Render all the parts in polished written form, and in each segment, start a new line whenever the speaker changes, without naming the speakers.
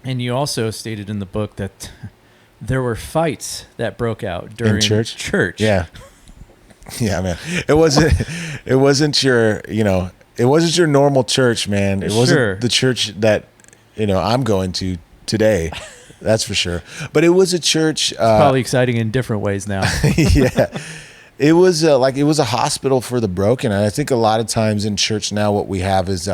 And you also stated in the book that there were fights that broke out during
In church.
Yeah.
Yeah, man. It wasn't your, it wasn't your normal church, man. It wasn't the church that, I'm going to today. That's for sure. But it was a church.
It's probably exciting in different ways now.
Yeah. It was it was a hospital for the broken. And I think a lot of times in church now, what we have is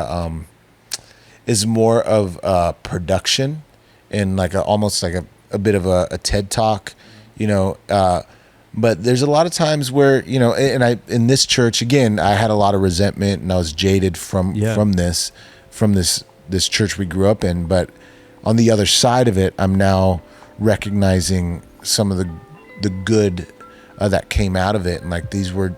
more of production and almost like a bit of a TED talk, but there's a lot of times where, in this church, again, I had a lot of resentment and I was jaded from this church we grew up in. But on the other side of it, I'm now recognizing some of the good that came out of it. And these were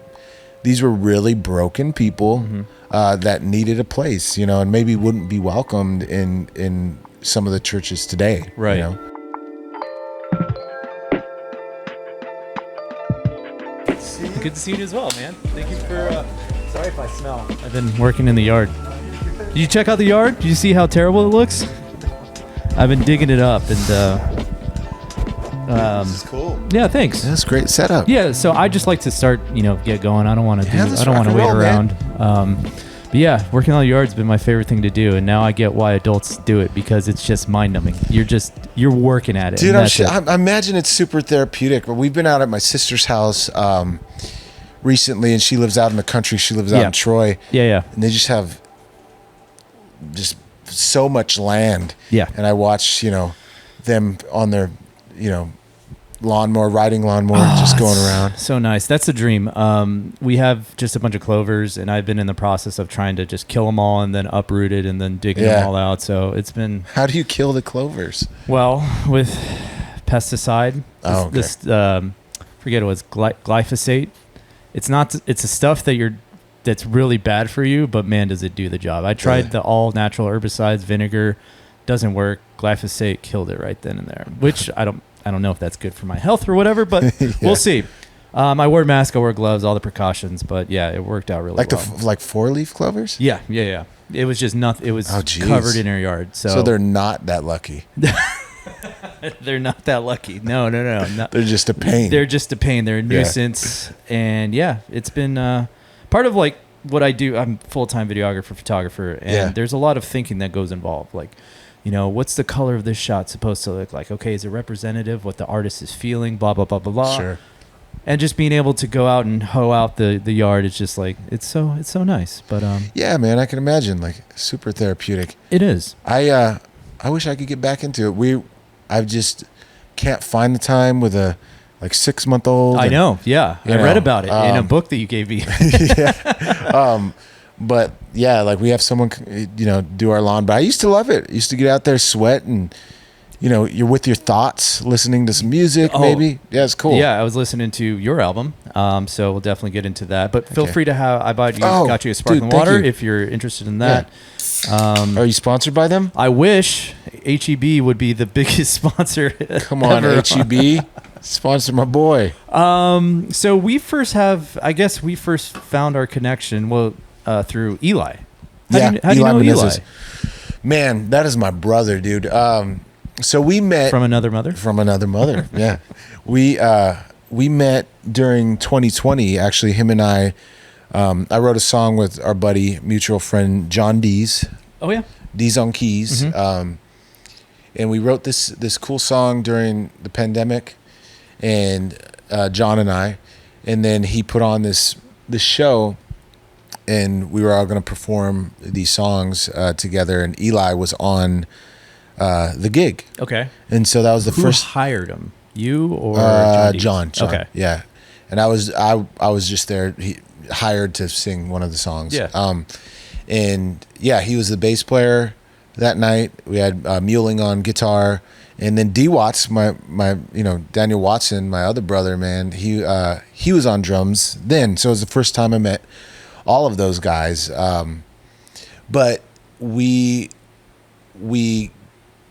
really broken people that needed a place, and maybe wouldn't be welcomed in some of the churches today.
Right. Good to see you as well, man. Thank you for, sorry if I smell. I've been working in the yard. Did you check out the yard? Did you see how terrible it looks? I've been digging it up and,
this is cool.
Yeah, thanks.
That's a great setup.
Yeah, so I just like to start, get going. I don't want to wait around. But yeah, working on the yard's been my favorite thing to do, and now I get why adults do it, because it's just mind-numbing. You're working at it.
Dude, I imagine it's super therapeutic. But we've been out at my sister's house recently, and she lives out in the country. She lives out in Troy.
Yeah.
And they just have just so much land.
Yeah.
And I watch, them on their, riding lawnmower, just going around.
So nice. That's the dream. We have just a bunch of clovers, and I've been in the process of trying to just kill them all and then uproot it and then digging them all out. So it's been...
How do you kill the clovers?
Well, with pesticide.
Oh, okay.
Forget it was glyphosate. It's a stuff that's really bad for you, but man, does it do the job. I tried the all natural herbicides, vinegar, doesn't work. Glyphosate killed it right then and there, which I don't know if that's good for my health or whatever, but we'll see. I wore a mask, I wore gloves, all the precautions, but yeah, it worked out really well.
Like 4-leaf clovers?
Yeah. It was just nothing. It was covered in our yard. So
they're not that lucky.
They're not that lucky. No.
They're just a pain.
They're just a pain. They're a nuisance. And it's been part of what I do. I'm a full-time videographer, photographer, and there's a lot of thinking that goes involved. What's the color of this shot supposed to look like? Okay, is it representative what the artist is feeling? Blah, blah, blah, blah, blah.
Sure.
And just being able to go out and hoe out the yard is just it's so nice. But
yeah, man, I can imagine super therapeutic.
It is.
I wish I could get back into it. I just can't find the time with a 6-month-old.
I know. Yeah, I read about it in a book that you gave me.
Yeah. But yeah, we have someone, do our lawn. But I used to love it. I used to get out there, sweat, and you're with your thoughts, listening to some music, maybe. Yeah, it's cool.
Yeah, I was listening to your album, so we'll definitely get into that. But feel free to got you a sparkling water if you're interested in that.
Yeah. Are you sponsored by them?
I wish HEB would be the biggest sponsor.
Come on, HEB. Sponsor my boy.
So we first found our connection through Eli. How do you know Eli?
Man, that is my brother, dude. So we met
from another mother.
Yeah, we met during 2020. Actually, him and I wrote a song with our buddy, mutual friend John Dees.
Oh yeah,
Dees on keys.
Mm-hmm.
And we wrote this cool song during the pandemic, and John and I, and then he put on this show, and we were all going to perform these songs together. And Eli was on the gig.
Okay.
And so that was the first.
Who hired him? You or
John?
Okay.
Yeah. And I was just there. He hired to sing one of the songs.
Yeah.
And yeah, he was the bass player that night. We had Muling on guitar, and then D Watts, my Daniel Watson, my other brother, man. He was on drums then. So it was the first time I met all of those guys. But we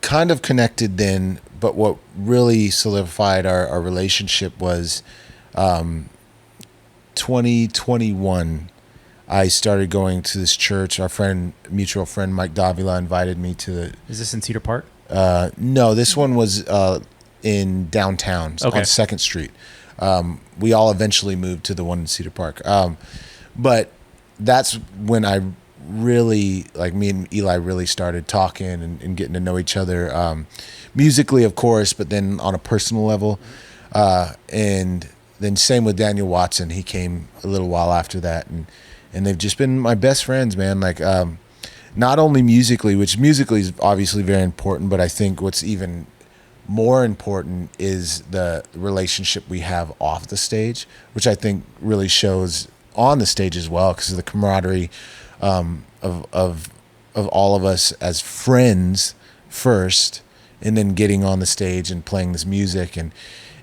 kind of connected then, but what really solidified our relationship was 2021. I started going to this church. Our mutual friend Mike Davila invited me to.
Is this in Cedar Park?
No, this one was in downtown on 2nd Street. We all eventually moved to the one in Cedar Park. But that's when I really, like, me and Eli really started talking and getting to know each other, musically, of course, but then on a personal level. And then same with Daniel Watson. He came a little while after that, and they've just been my best friends, man. Like, not only musically, which musically is obviously very important, but I think what's even more important is the relationship we have off the stage, which I think really shows on the stage as well, because of the camaraderie of all of us as friends first, and then getting on the stage and playing this music, and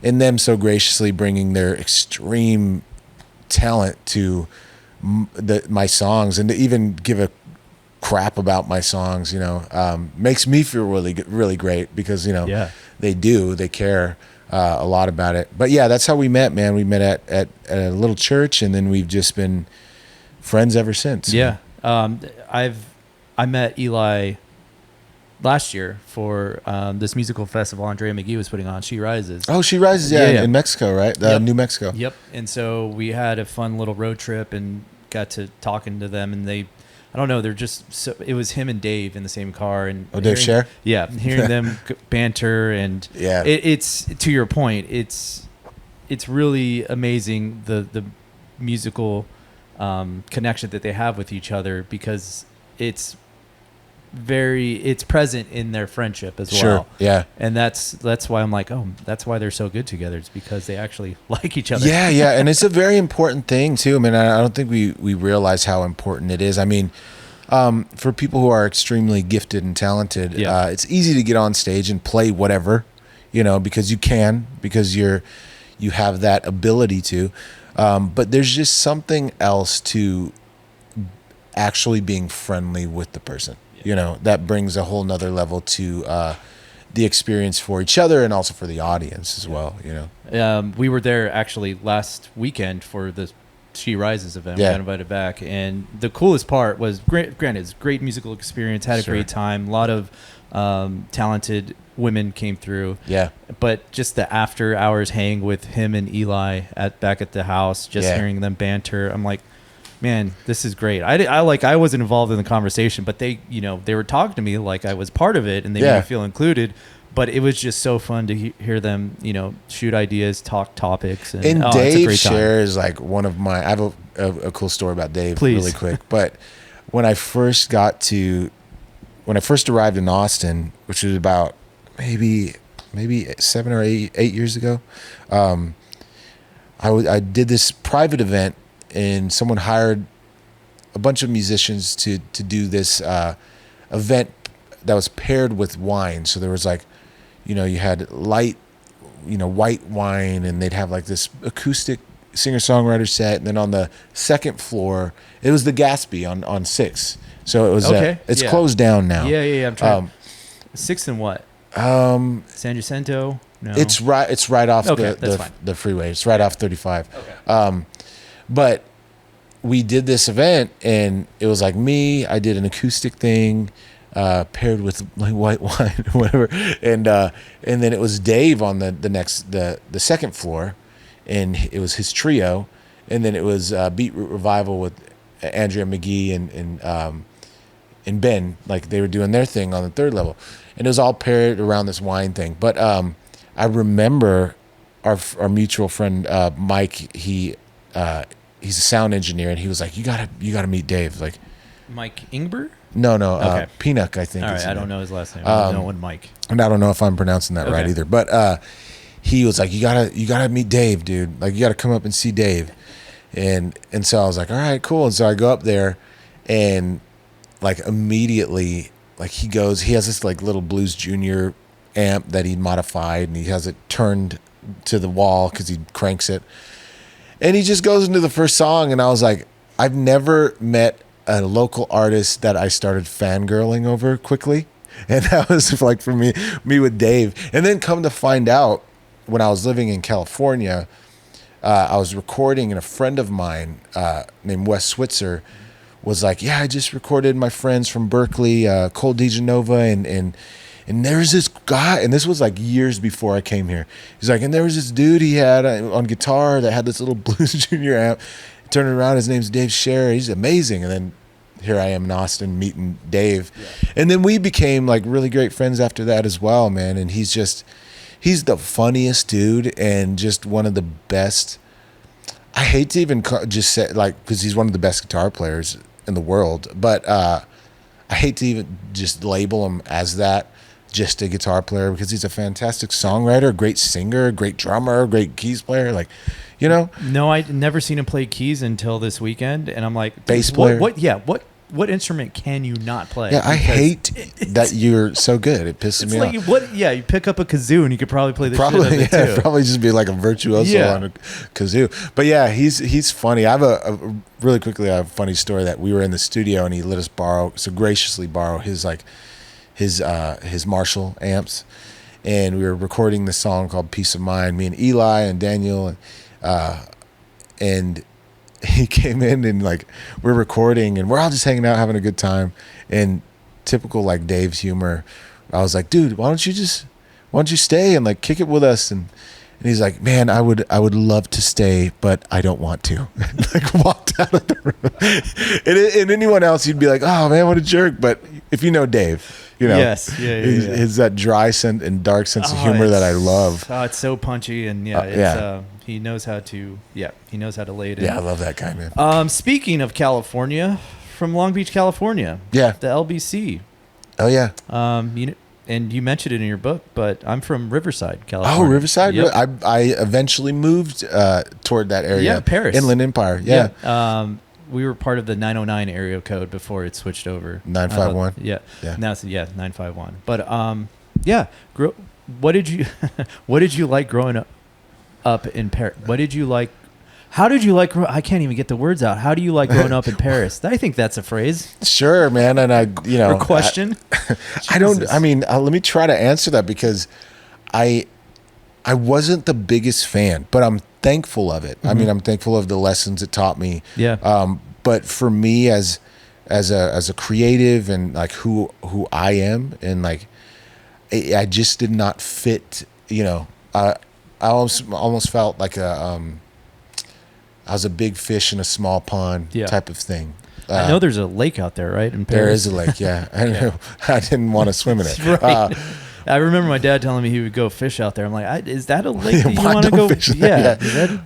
them so graciously bringing their extreme talent to my songs, and to even give a crap about my songs, makes me feel really great, because they care a lot about it. But yeah, that's how we met, man. We met at a little church, and then we've just been friends ever since.
Yeah. I met Eli last year for this musical festival Andrea McGee was putting on, She Rises.
Oh, She Rises, yeah. In Mexico, right? New Mexico.
Yep. And so we had a fun little road trip and got to talking to them, and I don't know, they're just so, it was him and Dave in the same car, and
Dave Scher?
Yeah, hearing them banter, and it's to your point, it's really amazing the musical connection that they have with each other, because it's present in their friendship as well.
Sure, yeah.
And that's why I'm like, oh, that's why they're so good together. It's because they actually like each other.
Yeah, yeah. And it's a very important thing too. I mean, I don't think we realize how important it is. I mean, for people who are extremely gifted and talented, it's easy to get on stage and play whatever, because you have that ability to. But there's just something else to actually being friendly with the person. That brings a whole nother level to the experience for each other, and also for the audience as well.
We were there actually last weekend for the She Rises event. We got invited back, and the coolest part was, granted, it's great musical experience, had a great time. A lot of talented women came through. Yeah. But just the after hours hang with him and Eli back at the house, just hearing them banter, I'm like, man, this is great. I wasn't involved in the conversation, but they were talking to me like I was part of it, and they made me feel included. But it was just so fun to hear them, shoot ideas, talk topics, and
Dave Scher is like one of my. I have a cool story about Dave, really quick. But when I first arrived in Austin, which was about maybe 7 or 8 years ago, I did this private event. And someone hired a bunch of musicians to do this event that was paired with wine. So there was like, you had light, white wine, and they'd have like this acoustic singer-songwriter set. And then on the second floor, it was the Gatsby on 6. So it was it's closed down now.
Yeah. I'm trying. 6 and what? San Jacinto? No.
It's right off the freeway. It's right off 35. Okay. But we did this event, and it was like me. I did an acoustic thing, paired with like white wine or whatever, and then it was Dave on the second floor, and it was his trio, and then it was Beetroot Revival with Andrea McGee and Ben. Like, they were doing their thing on the third level, and it was all paired around this wine thing. But I remember our mutual friend Mike. He's a sound engineer, and he was like, "You gotta meet Dave." Like,
Mike Ingber?
No. Peanut, I think.
All right, I don't know his last name. I know one Mike.
And I don't know if I'm pronouncing that right either. But he was like, "You gotta meet Dave, dude. Like, you gotta come up and see Dave." And so I was like, "All right, cool." And so I go up there, and like immediately, like he has this like little Blues Junior amp that he modified, and he has it turned to the wall because he cranks it. And he just goes into the first song, and I was like, I've never met a local artist that I started fangirling over quickly. And that was like for me with Dave. And then come to find out, when I was living in California, I was recording, and a friend of mine named Wes Switzer was like, yeah, I just recorded my friends from Berkeley, Cole DeGenova and And there's this guy, and this was like years before I came here. He's like, and there was this dude he had on guitar that had this little Blues Junior amp. Turn it around, his name's Dave Scherer. He's amazing. And then here I am in Austin meeting Dave. Yeah. And then we became like really great friends after that as well, man. And he's the funniest dude and just one of the best. I hate to even just say, like, because he's one of the best guitar players in the world, but I hate to even just label him as that, just a guitar player, because he's a fantastic songwriter, great singer, great drummer, great keys player. Like, you know?
No, I'd never seen him play keys until this weekend, and I'm like,
bass player.
What instrument can you not play?
Yeah, I hate that you're so good. It pisses me off.
You pick up a kazoo and you could probably play the shit of it too.
Probably just be like a virtuoso on a kazoo. But yeah, he's funny. I have really quickly, I have a funny story that we were in the studio and he let us graciously borrow his Marshall amps, and we were recording this song called Peace of Mind, me and Eli and Daniel, and he came in and like we're recording and we're all just hanging out having a good time, and typical like Dave's humor, I was like, dude, why don't you stay and like kick it with us, and he's like, man, I would love to stay, but I don't want to. Like walked out of the room. And anyone else, you'd be like, oh man, what a jerk. But if you know Dave, you know,
yes,
he's that dry sense and dark sense of humor that I love.
Oh, it's so punchy, and he knows how to lay it in.
Yeah, I love that guy, man.
Speaking of California, from Long Beach, California.
Yeah.
The LBC.
Oh yeah.
And you mentioned it in your book, but I'm from Riverside, California.
Oh, Riverside?
Yep.
I eventually moved toward that area.
Yeah, Paris.
Inland Empire. Yeah.
We were part of the 909 area code before it switched over.
951.
Yeah. Now it's 951. But what did you like growing up in Paris? How did you like? I can't even get the words out. How do you like growing up in Paris? I think that's a phrase.
Sure, man. And
or question.
Let me try to answer that, because I wasn't the biggest fan, but I'm thankful of it. Mm-hmm. I mean, I'm thankful of the lessons it taught me.
Yeah.
But for me as a creative and like who I am, and like I just did not fit. I almost felt like I was a big fish in a small pond type of thing.
I know there's a lake out there, right? In Paris.
There is a lake, yeah. I know. I didn't want to swim in it.
Right. I remember my dad telling me he would go fish out there. I'm like, is that a lake that you want to go? Yeah.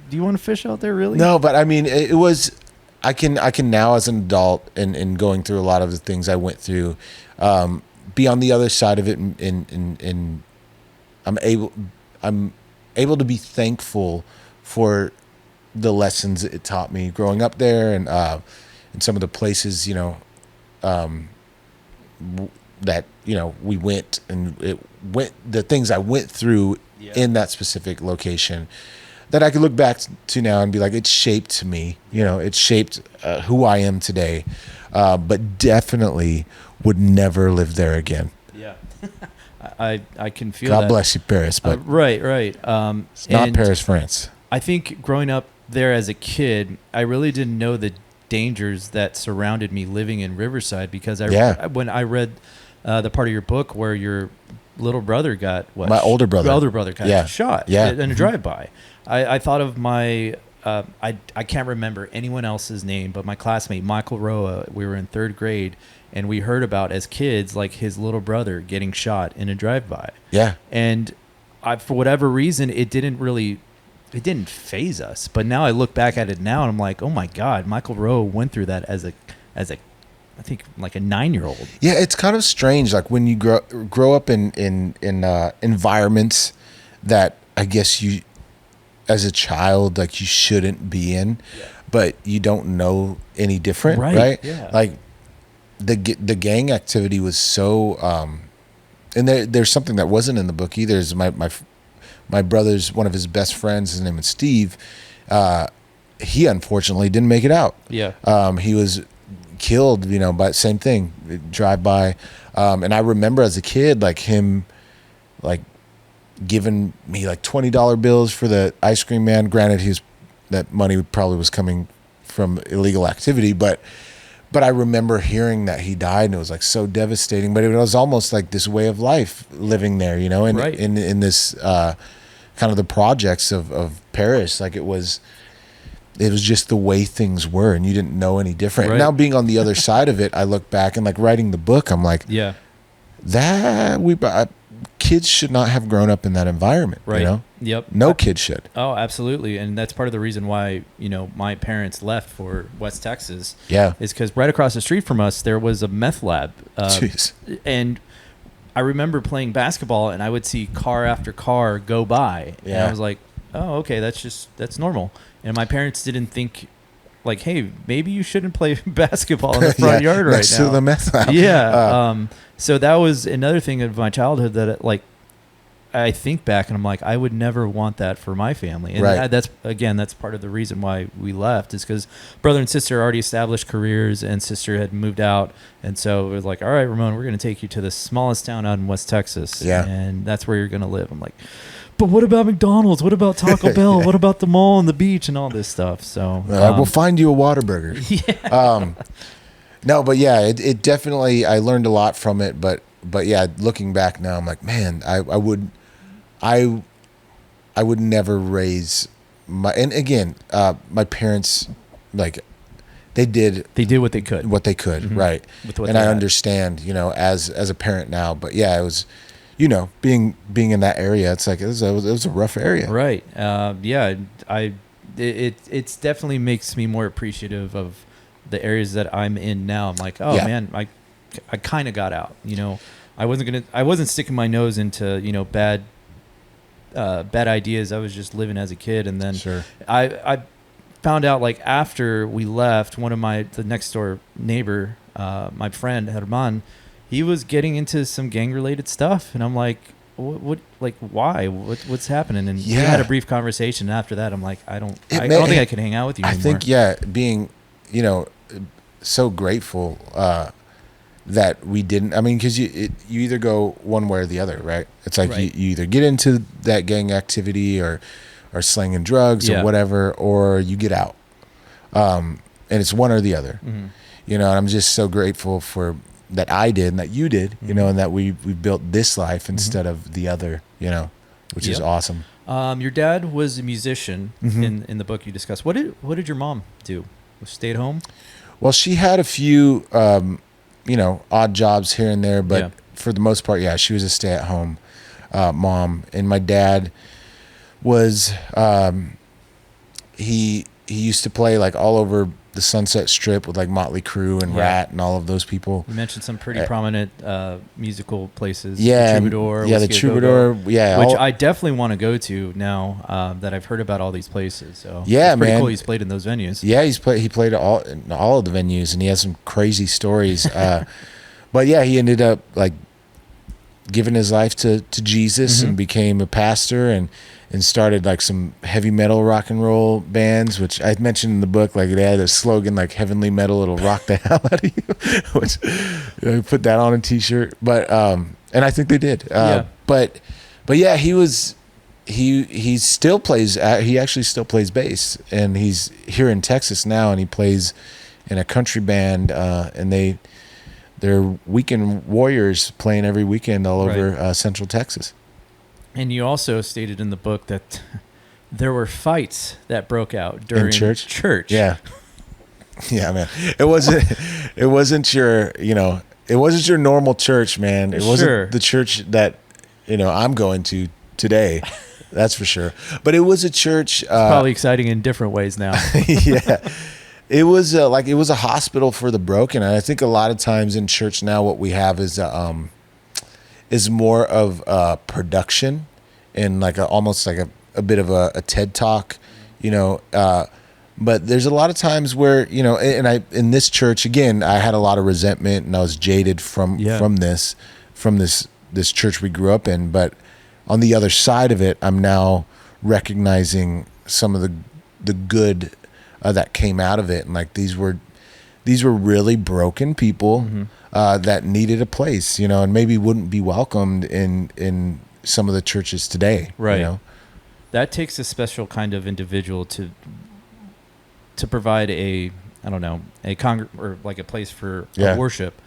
Do you want to fish out there, really?
No, but I mean, it was. I can now, as an adult, and going through a lot of the things I went through, be on the other side of it, and I'm able to be thankful for the lessons it taught me growing up there, and some of the places, that we went, and the things I went through in that specific location, that I could look back to now and be like, it shaped me. It shaped who I am today, but definitely would never live there again.
Yeah. I can feel
God
that.
bless you, Paris, but
right.
It's not Paris, France.
I think growing up there as a kid, I really didn't know the dangers that surrounded me living in Riverside, because when I read the part of your book where your little brother got
my older brother
got shot in a drive-by. I thought of my I can't remember anyone else's name, but my classmate Michael Roa, we were in 3rd grade, and we heard about, as kids, like his little brother getting shot in a drive-by.
Yeah.
And for whatever reason, it didn't phase us. But now I look back at it now, and I'm like, oh my God, Michael Rowe went through that as a I think like a 9-year-old.
Yeah, it's kind of strange. Like when you grow up in environments that I guess you, as a child, like you shouldn't be in, but you don't know any different, right?
Yeah.
Like the gang activity was so, and there's something that wasn't in the book either. Is my brother's, one of his best friends, his name is Steve. He unfortunately didn't make it out.
Yeah.
He was killed, but same thing, drive by. And I remember as a kid, like him, like giving me like $20 bills for the ice cream man. Granted, that money probably was coming from illegal activity, but but I remember hearing that he died, and it was like so devastating. But it was almost like this way of life living there, you know, and in this kind of the projects of Paris. Like it was just the way things were, and you didn't know any different. Now being on the other side of it, I look back and like writing the book, I'm like, kids should not have grown up in that environment. You know?
Yep.
No kid should.
Oh, absolutely. And that's part of the reason why, you know, my parents left for West Texas.
Yeah.
Is because right across the street from us, there was a meth lab.
Jeez.
And I remember playing basketball, and I would see car after car go by. Yeah. And I was like, oh, okay, that's normal. And my parents didn't think, like, hey, maybe you shouldn't play basketball in the front yard right
next
now.
to the meth lab.
Yeah. So that was another thing of my childhood that, like, I think back and I'm like, I would never want that for my family. And that's part of the reason why we left, is because brother and sister already established careers, and sister had moved out. And so it was like, all right, Ramon, we're going to take you to the smallest town out in West Texas. Yeah. And that's where you're going to live. I'm like, but what about McDonald's? What about Taco Bell? What about the mall and the beach and all this stuff? So
we'll find you a Whataburger. Yeah. No, but yeah, it definitely, I learned a lot from it. But yeah, looking back now, I'm like, man, I would never raise and again, my parents, like, they did
what they could,
mm-hmm. Right. And I understand, you know, as a parent now, but yeah, it was, you know, being in that area, it's like, it was a rough area.
Right. It's definitely makes me more appreciative of the areas that I'm in now. I'm like, oh man, I kind of got out, you know. I wasn't sticking my nose into, you know, bad ideas. I was just living as a kid. And then I found out, like, after we left, one of the next door neighbor, my friend Herman, he was getting into some gang related stuff. And I'm like, what like, why, what's happening? And we had a brief conversation. And after that, I'm like, I don't think I can hang out with you anymore.
I think, being, you know, so grateful, that we didn't. I mean, because you either go one way or the other, right? It's like you either get into that gang activity or slinging drugs or whatever, or you get out. And it's one or the other. Mm-hmm. You know, and I'm just so grateful for that I did and that you did, mm-hmm. you know, and that we built this life instead mm-hmm. of the other, you know, which is awesome.
Your dad was a musician mm-hmm. in the book you discussed. What did your mom do? Stay at home?
Well, she had a few you know, odd jobs here and there, but for the most part, she was a stay-at-home mom. And my dad was he used to play, like, all over the Sunset Strip with, like, Motley Crue and Rat and all of those people.
You mentioned some pretty prominent musical places.
Yeah,
the Troubadour.
The Troubadour.
Which I definitely want to go to now that I've heard about all these places. So
it's
pretty cool he's played in those venues.
Yeah, he played all of the venues, and he has some crazy stories. But yeah, he ended up, like, giving his life to Jesus mm-hmm. and became a pastor and started, like, some heavy metal rock and roll bands, which I mentioned in the book. Like, they had a slogan like "Heavenly Metal, it'll rock the hell out of you," which, you know, put that on a T-shirt. But and I think they did. But yeah, he still plays. He actually still plays bass, and he's here in Texas now, and he plays in a country band, and they're weekend warriors playing every weekend all over Central Texas. And
you also stated in the book that there were fights that broke out during church.
Yeah. Yeah, man. It wasn't your, you know, it wasn't your normal church, man. It wasn't the church that, you know, I'm going to today. That's for sure. But it was a church.
It's probably exciting in different ways now.
Yeah. It was like, it was a hospital for the broken. And I think a lot of times in church now, what we have is more of production and like almost like a bit of a TED talk, you know. But there's a lot of times where, you know, and in this church, again, I had a lot of resentment and I was jaded from this church we grew up in. But on the other side of it, I'm now recognizing some of the good that came out of it. And like, these were really broken people mm-hmm. That needed a place, you know, and maybe wouldn't be welcomed in some of the churches today.
Right.
You know?
That takes a special kind of individual to provide a I don't know, or like a place for
Yeah.
worship.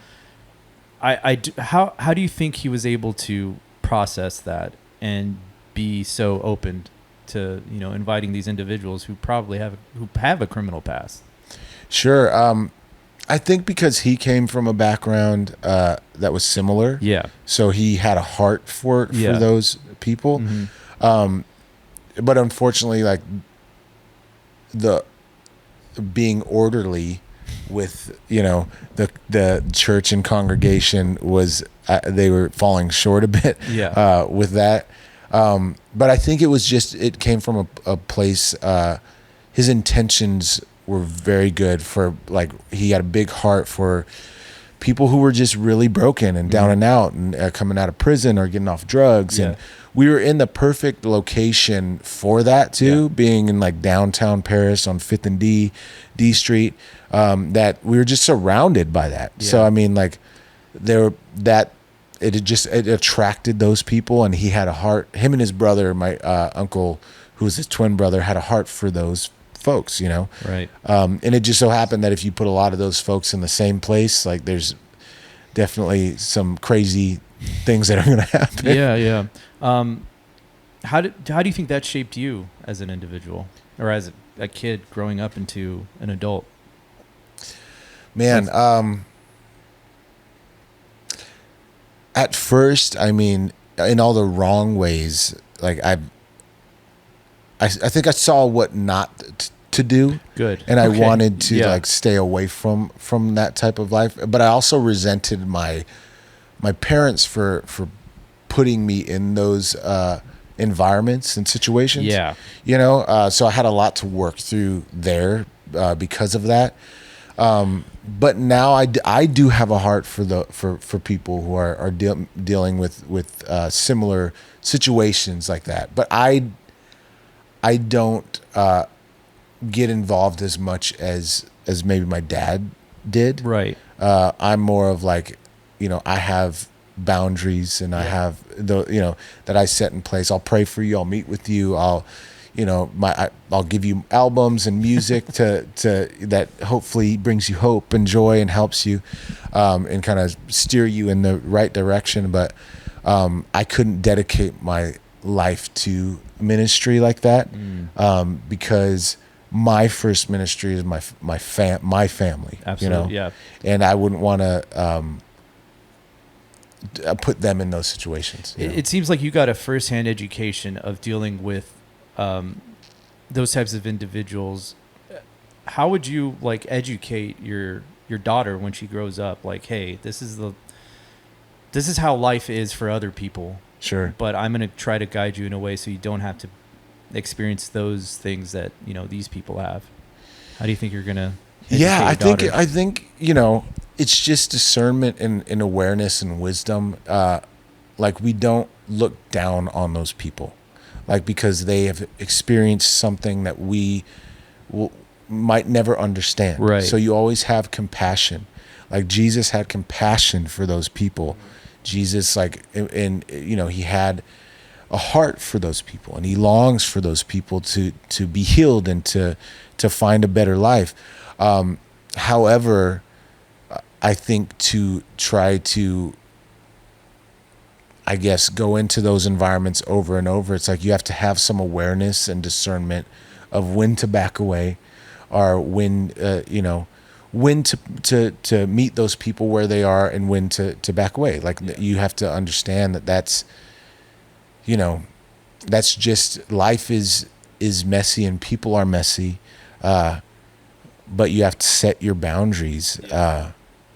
How do you think he was able to process that and be so open to, you know, inviting these individuals who probably have a criminal past?
Sure. I think because he came from a background that was similar.
Yeah.
So he had a heart for those people.
Mm-hmm.
But unfortunately, like the being orderly with, you know, the church and congregation was they were falling short a bit with that. But I think it came from a place, his intentions were very good for, like, he had a big heart for people who were just really broken and down and out and coming out of prison or getting off drugs. And we were in the perfect location for that too, being in like downtown Paris on 5th and D Street, that we were just surrounded by that. Yeah. So, I mean, like it attracted those people, and he had a heart. Him and his brother, my uncle, who was his twin brother, had a heart for those folks, you know?
Right.
And it just so happened that if you put a lot of those folks in the same place, like there's definitely some crazy things that are going to happen.
Yeah. How do you think that shaped you as an individual or as a kid growing up into an adult?
Man, at first, I mean, in all the wrong ways, like I think I saw what not to do.
Good.
And I wanted to like stay away from that type of life. But I also resented my parents for putting me in those environments and situations.
Yeah.
You know, so I had a lot to work through there because of that. But now I do have a heart for people who are dealing with similar situations like that. But I don't get involved as much as maybe my dad did.
Right.
I'm more of like, you know, I have boundaries and I have that I set in place. I'll pray for you. I'll meet with you. I'll give you albums and music to that hopefully brings you hope and joy and helps you and kind of steer you in the right direction. But I couldn't dedicate my life to ministry like that because my first ministry is my family.
Absolutely,
you know?
Yeah.
And I wouldn't want to put them in those situations.
It seems like you got a firsthand education of dealing with those types of individuals. How would you like educate your daughter when she grows up? Like, hey, this is how life is for other people.
Sure.
But I'm going to try to guide you in a way so you don't have to experience those things that, you know, these people have. How do you think you're going to
I think, you know, it's just discernment and awareness and wisdom. Like, we don't look down on those people, like, because they have experienced something that we might never understand.
Right.
So you always have compassion. Like, Jesus had compassion for those people. Jesus, like, and you know, he had a heart for those people, and he longs for those people to be healed and to find a better life. However, I think to try to, I guess, go into those environments over and over, it's like you have to have some awareness and discernment of when to back away, or when when to meet those people where they are, and when to back away. Like, you have to understand that's just, life is messy and people are messy, but you have to set your boundaries.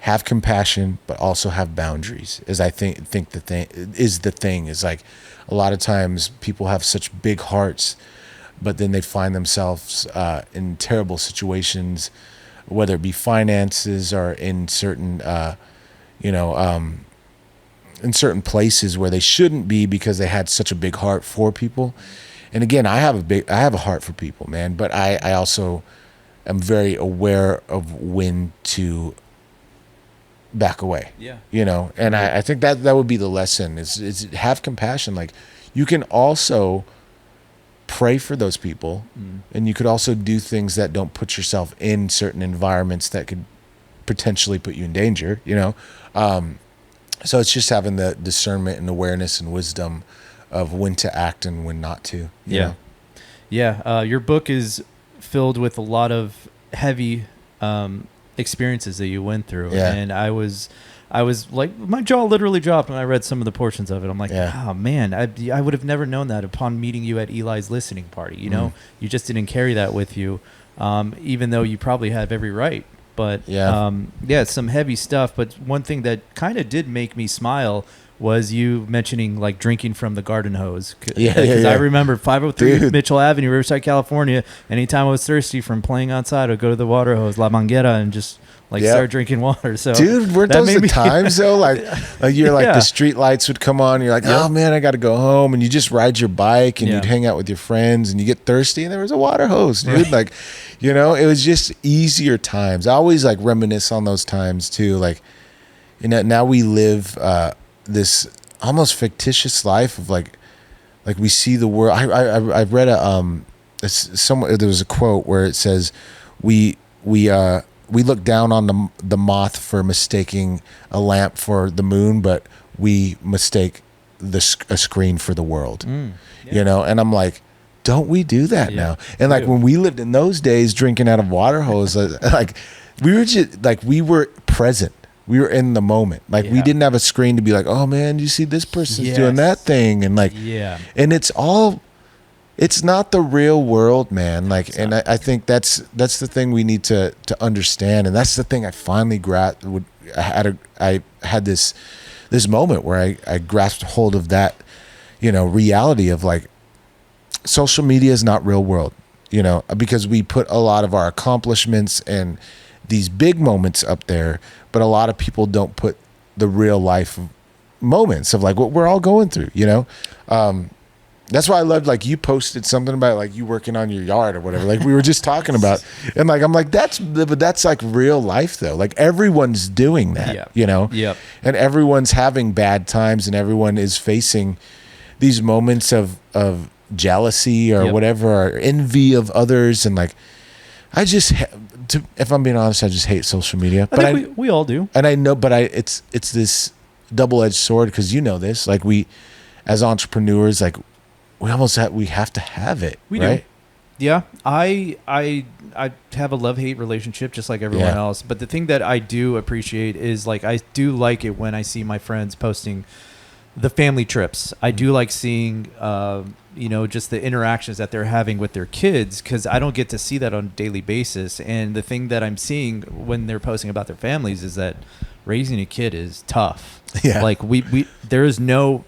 Have compassion, but also have boundaries. Is I think the thing is like, a lot of times people have such big hearts, but then they find themselves in terrible situations, whether it be finances or in certain in certain places where they shouldn't be, because they had such a big heart for people. And again, I have a heart for people, man, but I also am very aware of when to back away.
Yeah.
You know, and I think that would be the lesson is have compassion. Like, you can also pray for those people, and you could also do things that don't put yourself in certain environments that could potentially put you in danger, so it's just having the discernment and awareness and wisdom of when to act and when not to. You know?
Your book is filled with a lot of heavy experiences that you went through, and I was like, my jaw literally dropped when I read some of the portions of it. I'm like, oh man, I would have never known that upon meeting you at Eli's listening party. You just didn't carry that with you, even though you probably have every right. But some heavy stuff. But one thing that kind of did make me smile was you mentioning like drinking from the garden hose. Because I remember 503 Mitchell Avenue, Riverside, California. Anytime I was thirsty from playing outside, I'd go to the water hose, La Manguera, and just start drinking water. So,
dude, weren't those the times though? Like you're like the street lights would come on. And you're like, oh man, I got to go home, and you just ride your bike and you'd hang out with your friends, and you get thirsty, and there was a water hose, dude. Right. Like, it was just easier times. I always like reminisce on those times too. Like, now we live this almost fictitious life of like we see the world. I read there was a quote where it says we look down on the moth for mistaking a lamp for the moon, but we mistake a screen for the world. And I'm like, don't we do that now? And like when we lived in those days drinking out of water hose, like we were just like, we were present. We were in the moment. Like we didn't have a screen to be like, oh man, you see this person's doing that thing. And like, and it's not the real world, man. Like, and I think that's the thing we need to understand. And that's the thing I finally I had this moment where I grasped hold of that, reality of like, social media is not real world, because we put a lot of our accomplishments and these big moments up there, but a lot of people don't put the real life moments of like what we're all going through, That's why I loved, like, you posted something about like you working on your yard or whatever, like we were just talking about, and like I'm like, that's like real life though. Like everyone's doing that, and everyone's having bad times, and everyone is facing these moments of jealousy or whatever, or envy of others, and like if I'm being honest, I just hate social media.
But I think we all do,
and I know, but it's this double-edged sword, because this, like, we as entrepreneurs, like, we have to have it. We right?
do. Yeah. I have a love-hate relationship just like everyone else. But the thing that I do appreciate is, like, I do like it when I see my friends posting the family trips. I do like seeing, just the interactions that they're having with their kids, because I don't get to see that on a daily basis. And the thing that I'm seeing when they're posting about their families is that raising a kid is tough. Yeah. Like there is no,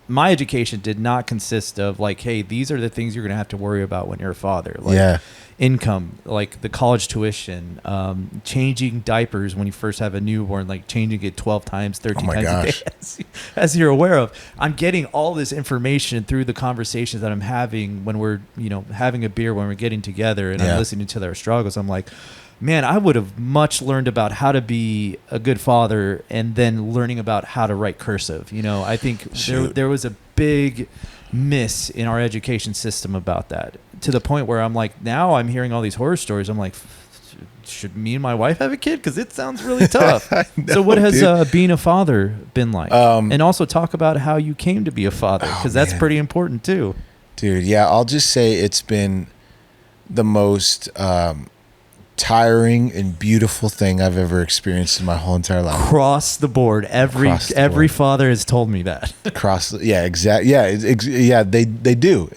my education did not consist of like, hey, these are the things you're going to have to worry about when you're a father. Like income, like the college tuition, changing diapers when you first have a newborn, like changing it 12 times, 13 times a day, as you're aware of. I'm getting all this information through the conversations that I'm having when we're, having a beer, when we're getting together, and I'm listening to their struggles. I'm like, man, I would have much learned about how to be a good father and then learning about how to write cursive. I think there was a big miss in our education system about that, to the point where I'm like, now I'm hearing all these horror stories. I'm like, should me and my wife have a kid? Because it sounds really tough. So what has being a father been like? And also talk about how you came to be a father, because that's pretty important too. Dude,
yeah, I'll just say it's been the most tiring and beautiful thing I've ever experienced in my whole entire life.
Across the board, every father has told me that. They do,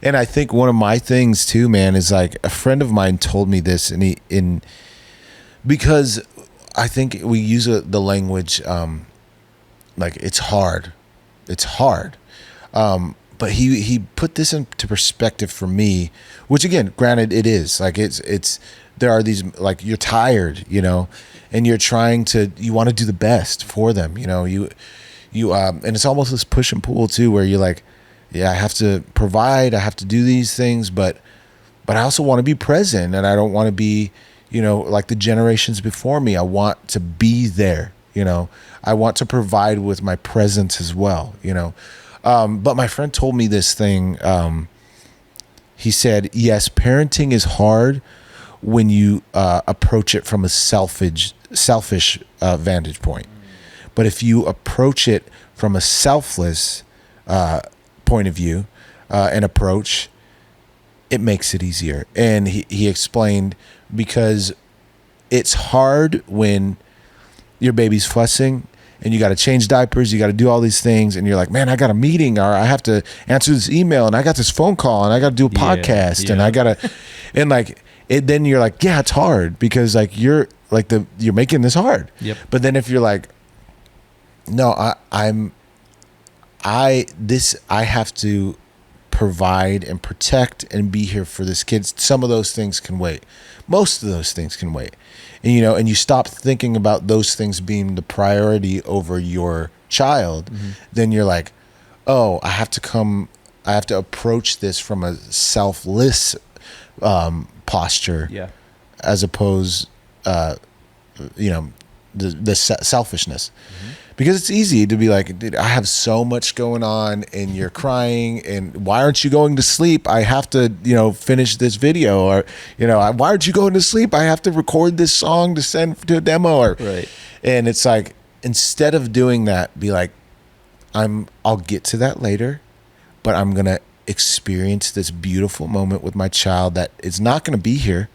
and I think one of my things too, man, is like a friend of mine told me this, and because I think we use the language like it's hard, but he put this into perspective for me, which again, granted, it is like it's there are these, like, you're tired, and you're you want to do the best for them, you and it's almost this push and pull too, where you're like, I have to provide, I have to do these things, but I also want to be present, and I don't want to be, like the generations before me. I want to be there, I want to provide with my presence as well, but my friend told me this thing,
he said, yes, parenting is hard when you approach it from a selfish vantage point. But if you approach it from a selfless point of view and approach, it makes it easier. And he explained, because it's hard when your baby's fussing and you got to change diapers, you got to do all these things, and you're like, man, I got a meeting, or I have to answer this email, and I got this phone call, and I got to do a podcast, and I got to, and like, then you're like, yeah, it's hard, because like you're making this hard.
Yep.
But then if you're like, no, I have to provide and protect and be here for this kid. Some of those things can wait. Most of those things can wait. And, and you stop thinking about those things being the priority over your child, then you're like, oh, I have to approach this from a selfless posture, as opposed, the selfishness. Because it's easy to be like, dude, I have so much going on, and you're crying, and why aren't you going to sleep? I have to, finish this video, or, why aren't you going to sleep? I have to record this song to send to a demo,
right.
And it's like, instead of doing that, be like, I'll get to that later, but I'm going to experience this beautiful moment with my child that is not going to be here,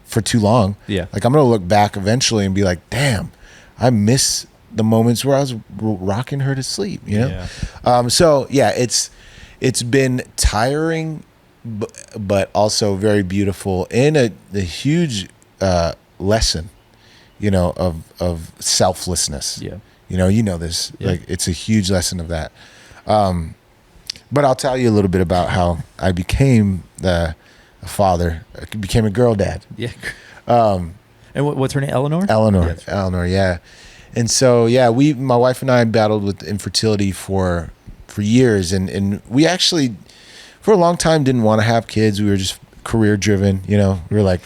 for too long.
Yeah.
Like, I'm going to look back eventually and be like, damn, I miss the moments where I was rocking her to sleep, So yeah, it's been tiring, but also very beautiful, and a huge lesson, of selflessness.
Yeah.
This, like, it's a huge lesson of that. But I'll tell you a little bit about how I became a father. I became a girl dad.
Yeah. And what's her name? Eleanor?
Eleanor, yeah. And so, my wife and I battled with infertility for years. And we actually, for a long time, didn't want to have kids. We were just career driven. We were like,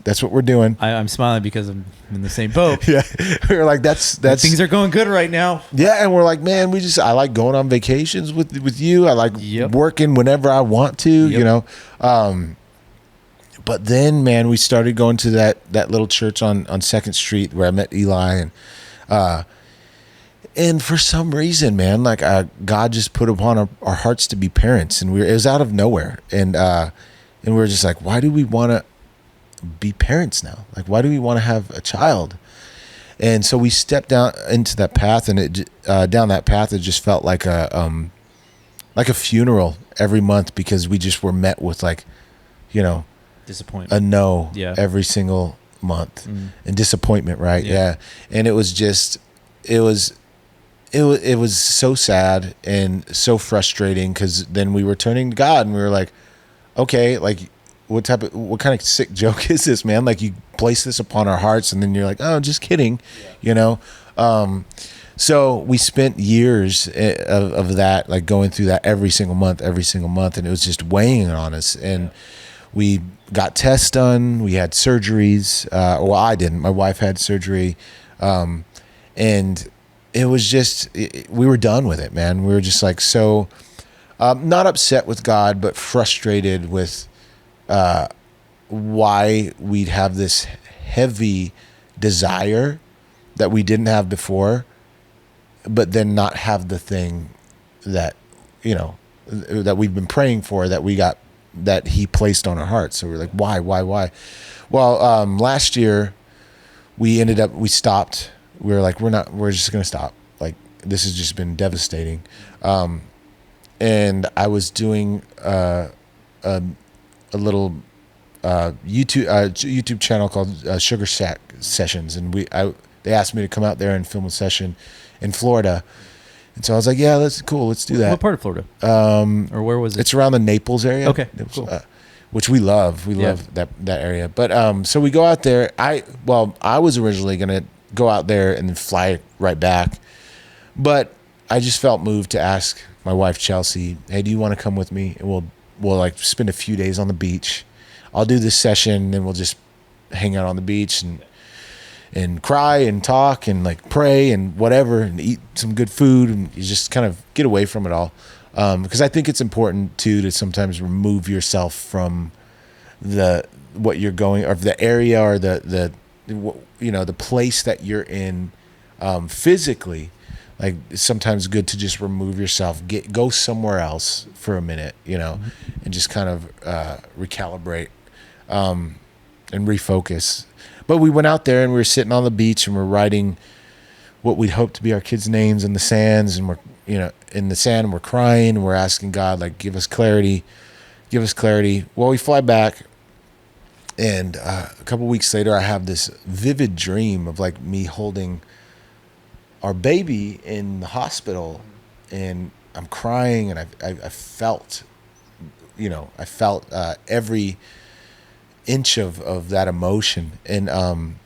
that's what we're doing.
I'm smiling because I'm in the same boat.
Yeah. We were like, that's
things are going good right now.
Yeah. And we're like, man, I like going on vacations with you. I like working whenever I want to, But then, man, we started going to that little church on 2nd Street where I met Eli, and for some reason, man, like God just put upon our hearts to be parents, and it was out of nowhere, and we were just like, why do we want to be parents now? Like, why do we want to have a child? And so we stepped down into that path, and down that path, it just felt like a funeral every month, because we just were met with
disappointment,
a no every single month, and disappointment, right? Yeah. And it was just, it was so sad and so frustrating, because then we were turning to God, and we were like, okay, like, what kind of sick joke is this, man? Like, you place this upon our hearts, and then you're like, oh, just kidding, So we spent years of that, like, going through that every single month, and it was just weighing on us. And we got tests done. We had surgeries. Well, I didn't. My wife had surgery. And it was just, we were done with it, man. We were just like, so not upset with God, but frustrated with why we'd have this heavy desire that we didn't have before, but then not have the thing that, that we've been praying for, that he placed on our hearts. So we're like, why? Well, last year we stopped. We were like, we're just going to stop. Like, this has just been devastating. And I was doing a little YouTube channel called Sugar Shack Sessions, and they asked me to come out there and film a session in Florida. And so I was like, yeah, let's do that.
What part of Florida? Or where was it?
It's around the Naples area.
Okay, cool.
Which we love. We love that area. But so we go out there. I was originally going to go out there and then fly right back. But I just felt moved to ask my wife, Chelsea, hey, do you want to come with me? And we'll like spend a few days on the beach. I'll do this session, and we'll just hang out on the beach and cry and talk and like pray and whatever, and eat some good food, and you just kind of get away from it all. Because I think it's important too to sometimes remove yourself from what you're going, or the area, or the place that you're in physically. Like, it's sometimes good to just remove yourself, go somewhere else for a minute, and just kind of recalibrate and refocus. But we went out there and we were sitting on the beach and we're writing what we'd hoped to be our kids' names in the sands, and we're in the sand, and we're crying, and we're asking God, like, give us clarity. Well, we fly back, and a couple weeks later I have this vivid dream of like me holding our baby in the hospital, and I'm crying, and I felt every inch of that emotion. And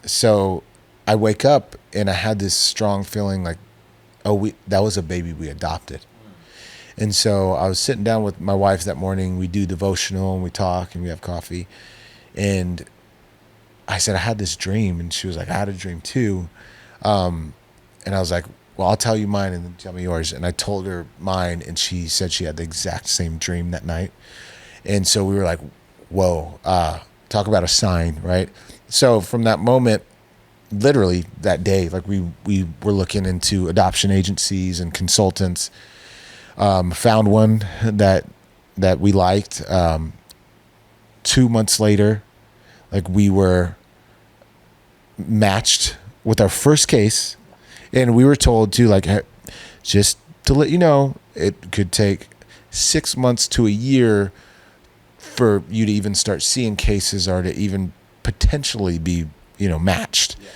so I wake up and I had this strong feeling like, that was a baby we adopted. And so I was sitting down with my wife that morning. We do devotional and we talk and we have coffee. And I said, I had this dream. And she was like, I had a dream too. And I was like, well, I'll tell you mine and then tell me yours. And I told her mine, and she said she had the exact same dream that night. And so we were like, whoa, talk about a sign, right? So from that moment, literally that day, like we were looking into adoption agencies and consultants, found one that we liked. 2 months later, like, we were matched with our first case, and we were told to, like, just to let you know, it could take 6 months to a year for you to even start seeing cases, or to even potentially be, matched. Yeah.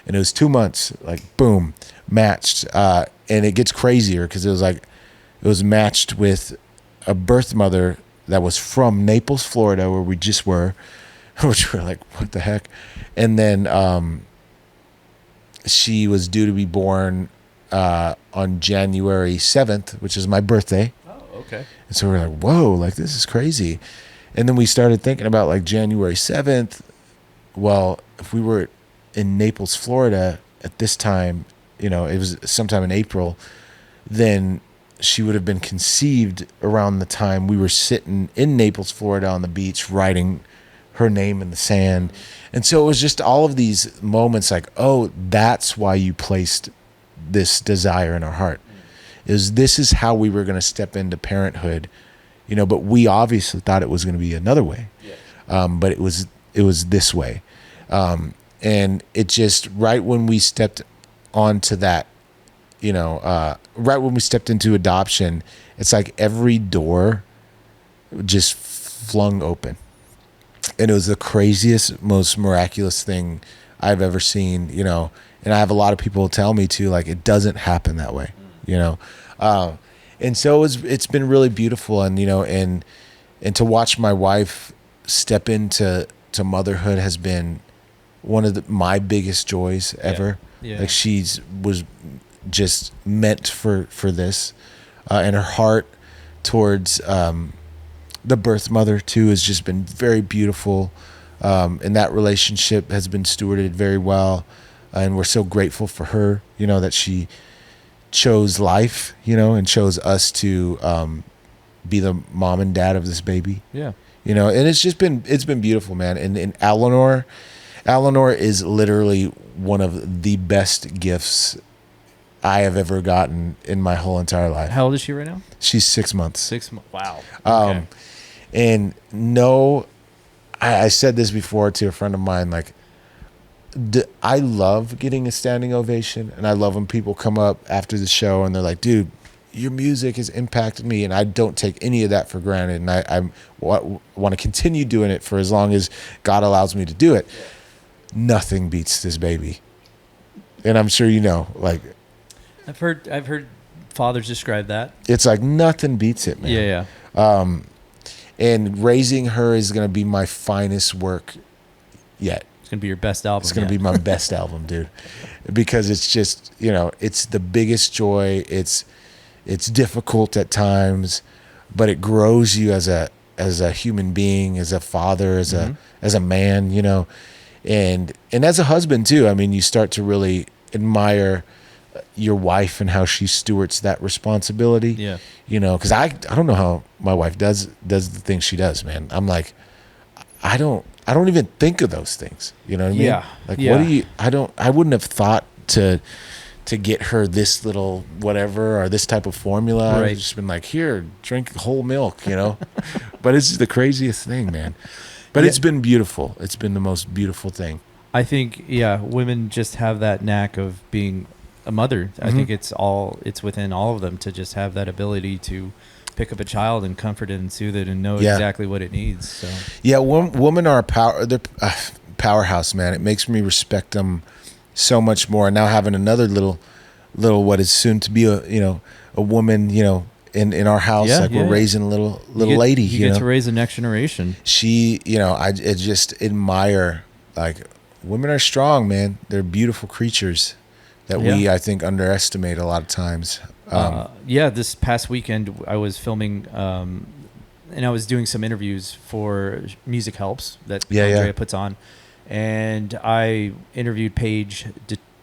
And it was 2 months, like, boom, matched. And it gets crazier because it was matched with a birth mother that was from Naples, Florida, where we just were, which we're like, what the heck? And then she was due to be born on January 7th, which is my birthday.
Oh, okay.
And so we're like, whoa, like, this is crazy. And then we started thinking about, like, January 7th. Well, if we were in Naples, Florida at this time, it was sometime in April, then she would have been conceived around the time we were sitting in Naples, Florida on the beach, writing her name in the sand. And so it was just all of these moments like, oh, that's why you placed this desire in our heart. This is how we were going to step into parenthood, but we obviously thought it was going to be another way. Yeah. But it was this way. And it just, right when we stepped onto that, right when we stepped into adoption, it's like every door just flung open. And it was the craziest, most miraculous thing I've ever seen, and I have a lot of people tell me too, like, it doesn't happen that way, and so it's been really beautiful. And, and to watch my wife step into motherhood has been one of my biggest joys ever. Yeah. Like, was just meant for this, and her heart towards the birth mother too has just been very beautiful, and that relationship has been stewarded very well, and we're so grateful for her, that she chose life, and chose us to be the mom and dad of this baby.
Yeah.
And it's been beautiful, man. And Eleanor is literally one of the best gifts I have ever gotten in my whole entire life.
How old is she right now?
She's 6 months.
6 months. Wow.
Okay. And I said this before to a friend of mine, like, I love getting a standing ovation, and I love when people come up after the show and they're like, dude, your music has impacted me, and I don't take any of that for granted, and I want to continue doing it for as long as God allows me to do it. Yeah. Nothing beats this baby. And I'm sure like,
I've heard fathers describe that.
It's like nothing beats it, man.
Yeah.
And raising her is going to be my finest work yet.
It's going to be your best album.
It's going to be my best album, dude. Because it's just, it's the biggest joy. It's difficult at times, but it grows you as a human being, as a father, as a man, and as a husband too. I mean, you start to really admire your wife and how she stewards that responsibility.
Yeah.
You know, because I don't know how my wife does the things she does, man. I'm like, I don't even think of those things. You know what I mean?
Yeah.
Like,
Yeah.
what do you? I wouldn't have thought to get her this little whatever or this type of formula.
Right.
I've just been like, here, drink whole milk. You know, but it's the craziest thing, man. But it's been beautiful. It's been the most beautiful thing.
I think, women just have that knack of being a mother.
Mm-hmm.
I think it's within all of them to just have that ability to pick up a child and comfort it and soothe it and know exactly what it needs. So
yeah, women are they're powerhouse, man. It makes me respect them so much more. And now having another little what is soon to be a woman, in our house, we're raising a little lady.
You get to raise the next generation.
She, I just admire, like, women are strong, man. They're beautiful creatures that we, I think, underestimate a lot of times.
This past weekend I was filming, and I was doing some interviews for Music Helps that Andrea puts on, and I interviewed Paige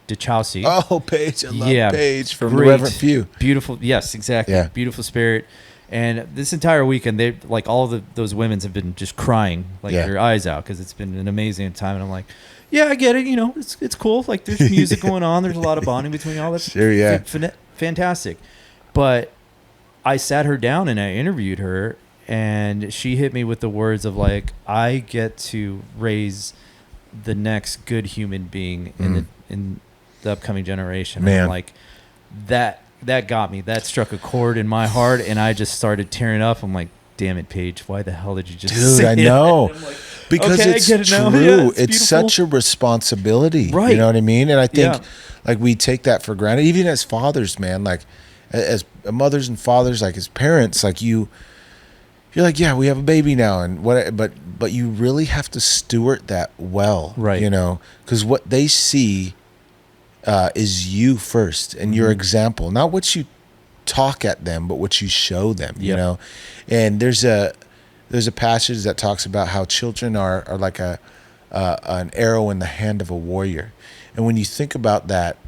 DeChaucy.
Oh, Paige, I love Paige from the Reverend Few.
Beautiful, yes, exactly. Yeah. Beautiful spirit. And this entire weekend, they like those women have been just crying their eyes out because it's been an amazing time. And I'm like, yeah, I get it. It's cool. Like, there's music going on. There's a lot of bonding between all that.
Sure, yeah.
Fantastic. But I sat her down and I interviewed her, and she hit me with the words of, like, I get to raise the next good human being in the upcoming generation.
Man.
And I'm like, that got me. That struck a chord in my heart, and I just started tearing up. I'm like, damn it, Paige, why the hell did you just say
I know.
Like,
because
okay,
it's
I get it now.
true.
Yeah,
it's such a responsibility.
Right.
You know what I mean? And I think like we take that for granted, even as fathers, man, like as mothers and fathers, like as parents, like you're like, yeah, we have a baby now, and but you really have to steward that well.
Right.
Because what they see is you first and your example, not what you talk at them, but what you show them.
Yep.
And there's a passage that talks about how children are like an arrow in the hand of a warrior. And when you think about that,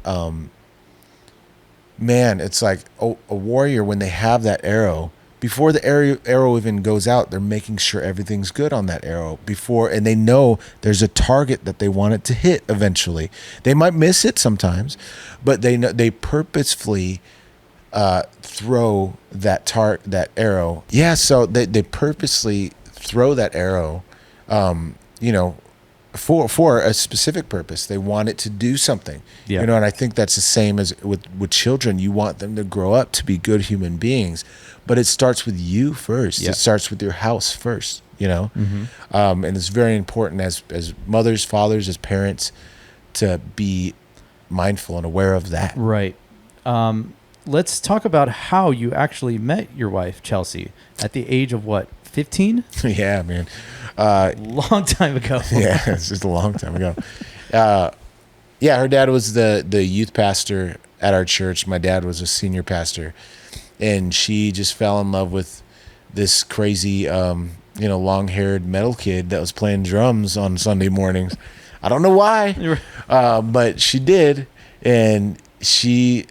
man, it's like a warrior, when they have that arrow, before the arrow even goes out, they're making sure everything's good on that arrow and they know there's a target that they want it to hit eventually. They might miss it sometimes, but they know they purposefully throw that arrow. Yeah, so they purposely throw that arrow, for a specific purpose. They want it to do something.
Yeah.
And I think that's the same as with children. You want them to grow up to be good human beings, but it starts with you first.
Yeah.
It starts with your house first.
Mm-hmm.
And it's very important as mothers, fathers, as parents, to be mindful and aware of that.
Right. Let's talk about how you actually met your wife, Chelsea, at the age of what, 15?
Yeah, man.
Long time ago.
Yeah, it's just a long time ago. Her dad was the youth pastor at our church. My dad was a senior pastor, and she just fell in love with this crazy, long-haired metal kid that was playing drums on Sunday mornings. I don't know why, but she did, and she,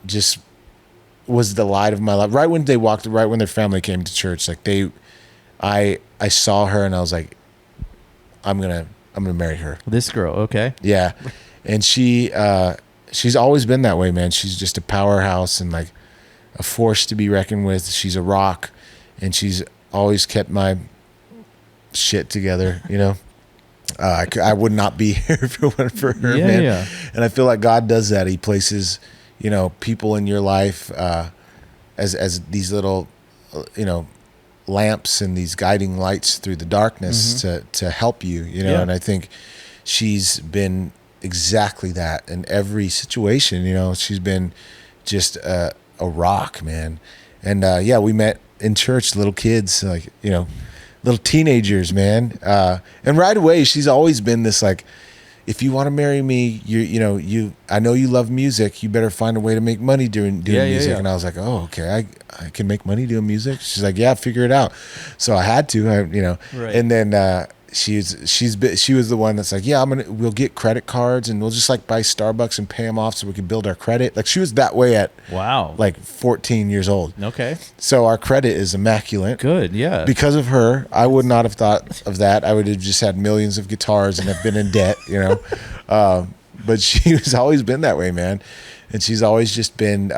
just was the light of my life. Right when their family came to church, like I saw her and I was like, I'm gonna marry her.
This girl, okay.
Yeah. And she's always been that way, man. She's just a powerhouse and like a force to be reckoned with. She's a rock, and she's always kept my shit together, I would not be here if it weren't for her, man. Yeah. And I feel like God does that. He places, people in your life as these little, lamps and these guiding lights through the darkness to help you, And I think she's been exactly that in every situation. She's been just a rock, man. And we met in church, little kids, like, little teenagers, man. And right away, she's always been this, like, if you want to marry me, I know you love music. You better find a way to make money doing music. Yeah. And I was like, oh, okay, I can make money doing music. She's like, yeah, figure it out. So I had to,
Right.
And then she was the one that's like, yeah, we'll get credit cards and we'll just like buy Starbucks and pay them off so we can build our credit. Like she was that way at like 14 years old.
Okay.
So our credit is immaculate.
Good. Yeah.
Because of her, I would not have thought of that. I would have just had millions of guitars and have been in debt, you know. But she's always been that way, man. And she's always just been,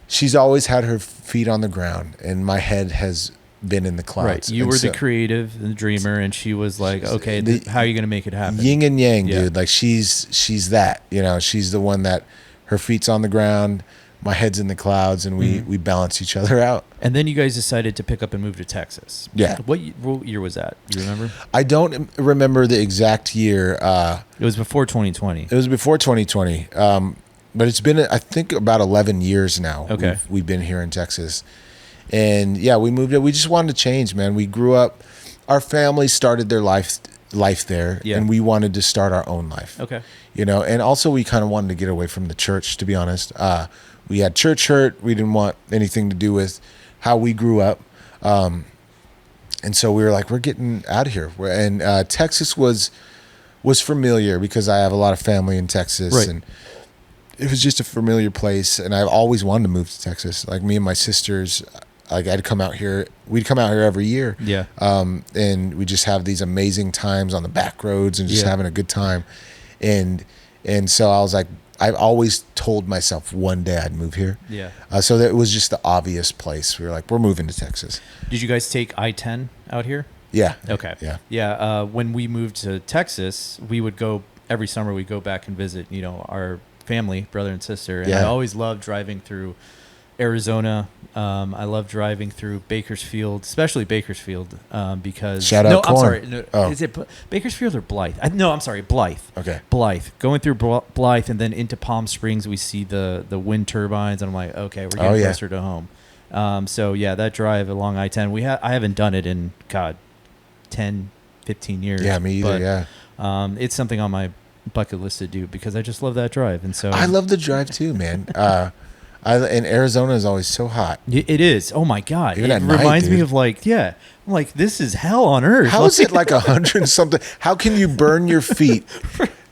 she's always had her feet on the ground and my head has been in the clouds.
Right. You were the creative and the dreamer, and she was like, okay, how are you going to make it happen?
Yin and yang, dude. Like she's that, you know, she's the one that her feet's on the ground, my head's in the clouds, and we balance each other out.
And then you guys decided to pick up and move to Texas.
Yeah.
What year was that? You remember?
I don't remember the exact year.
It was before 2020.
It was before 2020. But it's been, I think, about 11 years now.
Okay.
We've been here in Texas. And yeah, we moved it. We just wanted to change, man. We grew up, our family started their life there, and we wanted to start our own life.
Okay.
You know, and also we kind of wanted to get away from the church, to be honest. We had church hurt. We didn't want anything to do with how we grew up. And so we were like, we're getting out of here. And Texas was familiar because I have a lot of family in Texas. Right. And it was just a familiar place. And I've always wanted to move to Texas. Like me and my sisters, like we'd come out here every year.
Yeah.
And we just have these amazing times on the back roads and just having a good time. And so I was like, I've always told myself one day I'd move here.
Yeah.
So that it was just the obvious place. We were like, we're moving to Texas.
Did you guys take I-10 out here?
Yeah.
Okay.
Yeah.
Yeah. When we moved to Texas, we would go every summer. We'd go back and visit, you know, our family, brother and sister. And I always loved driving through Arizona. I love driving through Bakersfield, especially Bakersfield, because
shout out corn.
I'm sorry. No, is it Bakersfield or Blythe? No, I'm sorry, Blythe.
Okay.
Blythe. Going through Blythe and then into Palm Springs, we see the wind turbines, and I'm like, okay, we're getting closer to home. So yeah, that drive along I-10, I haven't done it in 10, 15 years.
Yeah, me either.
But, it's something on my bucket list to do because I just love that drive, and so
I love the drive too, man. And Arizona is always so hot.
It is. Oh my god!
Even
it
at night,
reminds me
dude.
of I'm like, this is hell on earth.
How is it like 100 something? How can you burn your feet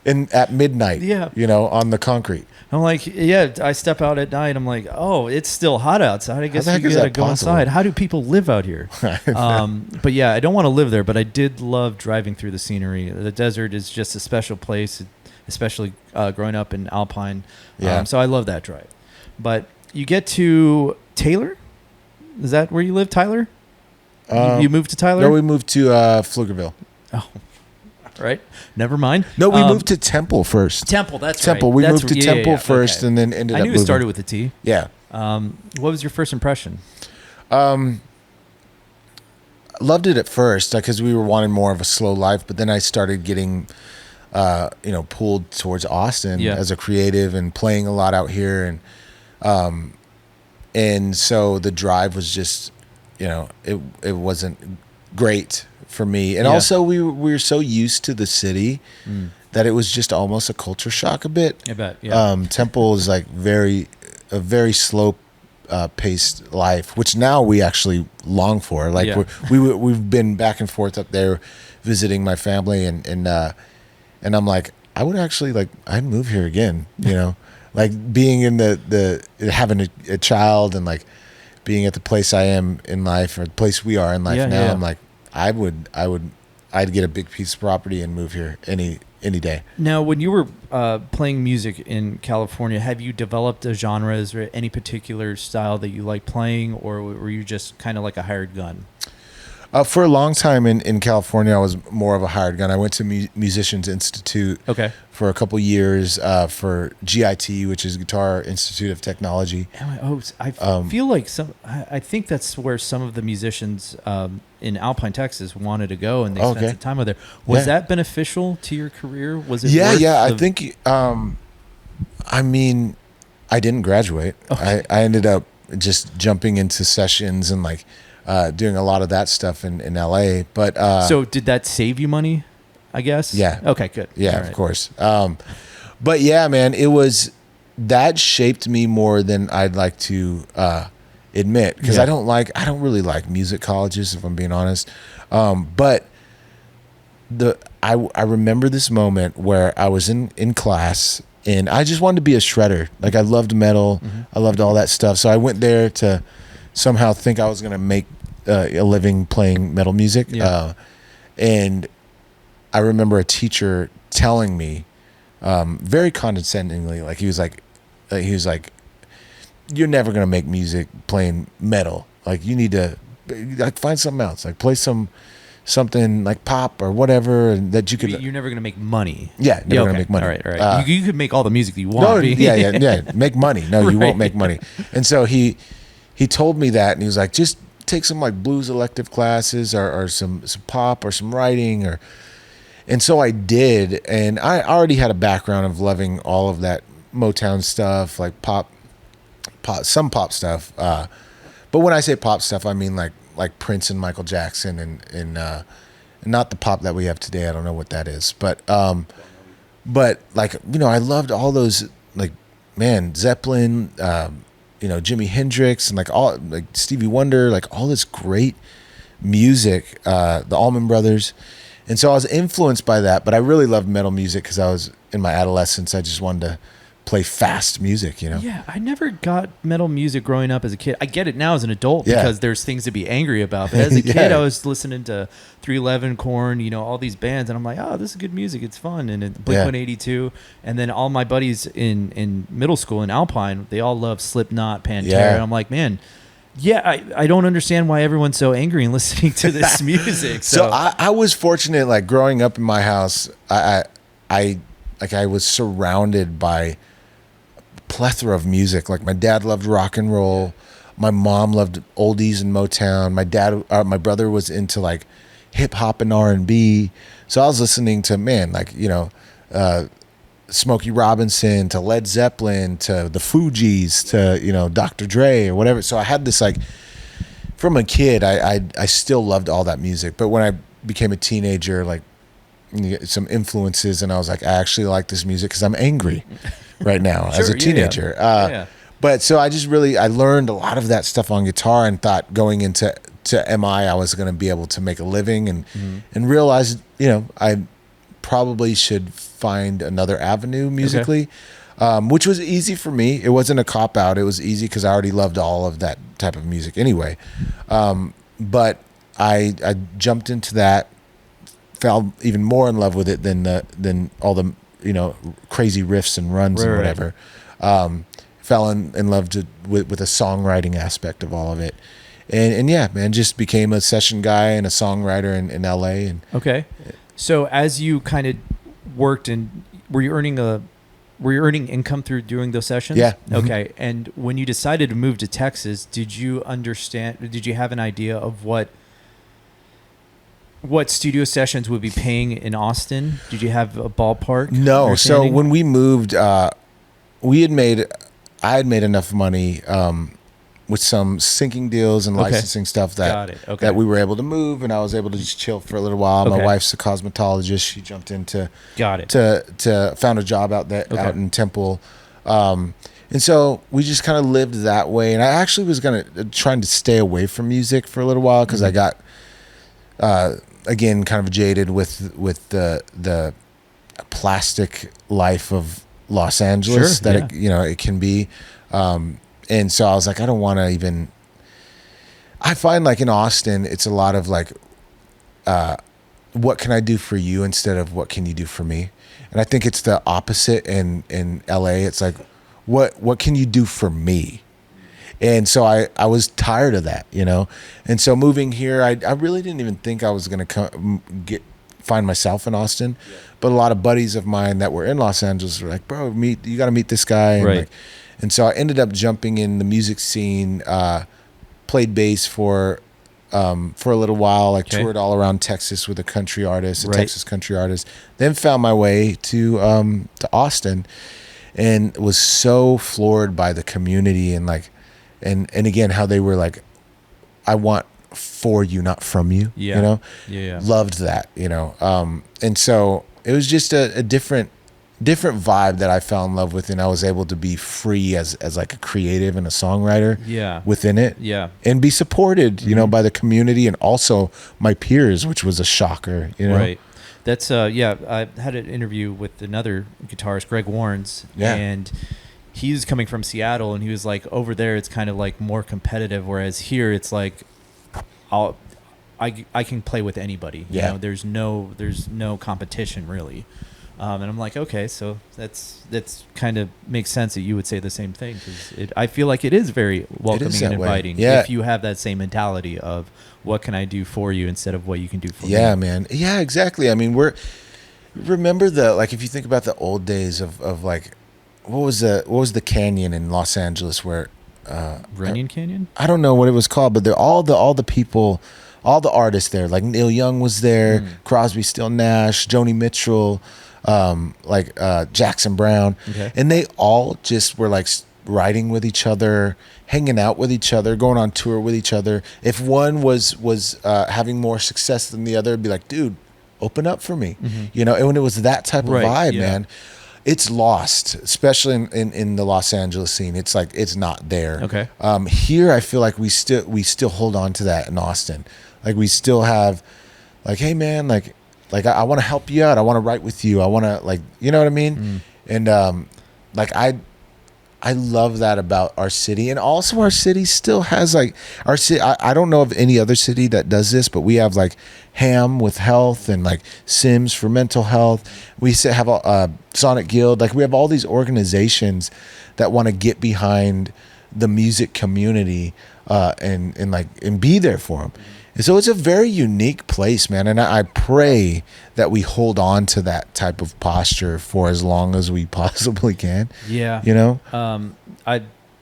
at midnight?
Yeah.
You know, on the concrete.
I'm like, I step out at night. I'm like, oh, it's still hot outside. I guess you gotta go inside. How do people live out here? But yeah, I don't want to live there. But I did love driving through the scenery. The desert is just a special place, especially growing up in Alpine.
Yeah.
So I love that drive. But you get to Taylor? Is that where you live, Tyler? You moved to Tyler?
No, we moved to Pflugerville.
Oh, right. Never mind.
No, we moved to Temple first.
Temple, that's
Temple.
right.
We moved to Temple first, and then ended up moving.
I knew it started with a T.
Yeah.
What was your first impression?
Loved it at first because we were wanting more of a slow life, but then I started getting, pulled towards Austin as a creative and playing a lot out here, and so the drive was just, it wasn't great for me, and also we were so used to the city that it was just almost a culture shock a bit.
I bet. Yeah.
Temple is like a very slow paced life, which now we actually long for. Like we've been back and forth up there visiting my family, and I'm like, I would actually I'd move here again, like being in the having a child and like being at the place I am in life, or the place we are in life now. Yeah. I'm like, I'd get a big piece of property and move here any day.
Now, when you were playing music in California, have you developed a genre? Is there any particular style that you like playing, or were you just kind of like a hired gun?
For a long time in California, I was more of a hired gun. I went to Musicians Institute for a couple years for GIT, which is Guitar Institute of Technology.
I feel like I think that's where some of the musicians in Alpine, Texas wanted to go, and they spent some time over there. Was that beneficial to your career? Was it?
I think. I mean, I didn't graduate. Okay. I ended up just jumping into sessions and doing a lot of that stuff in LA. But
so did that save you money, I guess?
Yeah.
Okay, good.
Yeah, of course. But yeah, man, that shaped me more than I'd like to admit, because I don't really like music colleges, if I'm being honest. But I remember this moment where I was in class and I just wanted to be a shredder. Like I loved metal. Mm-hmm. I loved all that stuff. So I went there to somehow think I was going to make a living playing metal music. Yeah. And I remember a teacher telling me very condescendingly, like he was like, you're never going to make music playing metal. Like you need to like find something else, like play something like pop or whatever, and that you could.
You're never gonna make money.
Yeah, never gonna make money.
All right. You could make all the music you want.
No, yeah, make money. No, you won't make money. And so he told me that, and he was like, just take some like blues elective classes or some pop or some writing or. And so I did, and I already had a background of loving all of that Motown stuff, like pop, some pop stuff. But when I say pop stuff, I mean like Prince and Michael Jackson and not the pop that we have today. I don't know what that is, but like, you know, I loved all those, like, man, Zeppelin, Jimi Hendrix and like Stevie Wonder, like all this great music, the Allman Brothers. And so I was influenced by that, but I really loved metal music because I was in my adolescence. I just wanted to play fast music, you know?
Yeah, I never got metal music growing up as a kid. I get it now as an adult because there's things to be angry about. But as a kid, I was listening to 311, Korn, all these bands, and I'm like, oh, this is good music. It's fun. And Blink-182. And then all my buddies in middle school in Alpine, they all love Slipknot, Pantera. Yeah. And I'm like, man, I don't understand why everyone's so angry and listening to this music.
So I was fortunate, like growing up in my house, I was surrounded by plethora of music. Like my dad loved rock and roll, my mom loved oldies and Motown, my brother was into like hip hop and R&B, so I was listening to Smokey Robinson, to Led Zeppelin, to the Fugees, to Dr. Dre or whatever. So I had this, like, from a kid I still loved all that music, but when I became a teenager, like, some influences, and I was like, I actually like this music because I'm angry right now as a teenager. But so I learned a lot of that stuff on guitar and thought going into MI I was going to be able to make a living and realized, I probably should find another avenue musically, which was easy for me. It wasn't a cop out. It was easy because I already loved all of that type of music anyway. But I jumped into that, fell even more in love with it than all the crazy riffs and runs and whatever. Fell in love with the songwriting aspect of all of it, and yeah, man, just became a session guy and a songwriter in LA. And
so as you kind of worked, and were you earning income through doing those sessions?
Yeah.
Okay. And when you decided to move to Texas, did you have an idea of what studio sessions would be paying in Austin? Did you have a ballpark?
No. So when we moved, I had made enough money with some syncing deals and licensing stuff that we were able to move, and I was able to just chill for a little while. My wife's a cosmetologist. She jumped into to found a job out out in Temple. And so we just kind of lived that way. And I actually was trying to stay away from music for a little while because I got again kind of jaded with the plastic life of Los Angeles it can be, and so I was like, I don't want to even. I find like in Austin, it's a lot of like, what can I do for you instead of what can you do for me, and I think it's the opposite in LA. It's like, what can you do for me, and so I was tired of that, and so moving here, I really didn't even think I was gonna find myself in Austin, but a lot of buddies of mine that were in Los Angeles were like, bro, you got to meet this guy, and and so I ended up jumping in the music scene, played bass for a little while, toured all around Texas with a country artist, Texas country artist, then found my way to Austin, and was so floored by the community and and again how they were like, I want for you, not from you. Loved that, and so it was just a different vibe that I fell in love with, and I was able to be free as like a creative and a songwriter within it, and be supported by the community and also my peers, which was a shocker.
That's I had an interview with another guitarist, Greg Warrens, and he's coming from Seattle, and he was like, over there it's kind of like more competitive, whereas here it's like I can play with anybody. You know, there's no competition really. And I'm like, okay, so that's kind of makes sense that you would say the same thing, because I feel like it is very welcoming and inviting if you have that same mentality of what can I do for you instead of what you can do for me.
Yeah, man. Yeah, exactly. I mean, remember if you think about the old days of like, what was the canyon in Los Angeles where
Runyon Canyon?
I don't know what it was called, but all the people, all the artists there, like Neil Young was there, Crosby, Still Nash, Joni Mitchell, Jackson Brown, and they all just were like riding with each other, hanging out with each other, going on tour with each other. If one was having more success than the other, it'd be like, dude, open up for me, you know. And when it was that type of vibe, man, it's lost, especially in the Los Angeles scene. It's like it's not there.
Okay.
Here I feel like we still hold on to that in Austin. Like we still have, like, hey man, like I want to help you out. I want to write with you. I want to, like, you know what I mean? And I love that about our city. And also our city still has like our city. I don't know of any other city that does this, but we have like Ham with health and like Sims for mental health. We have a Sonic Guild. Like we have all these organizations that want to get behind the music community and be there for them. And so it's a very unique place, man. And I pray that we hold on to that type of posture for as long as we possibly can. Yeah. You know?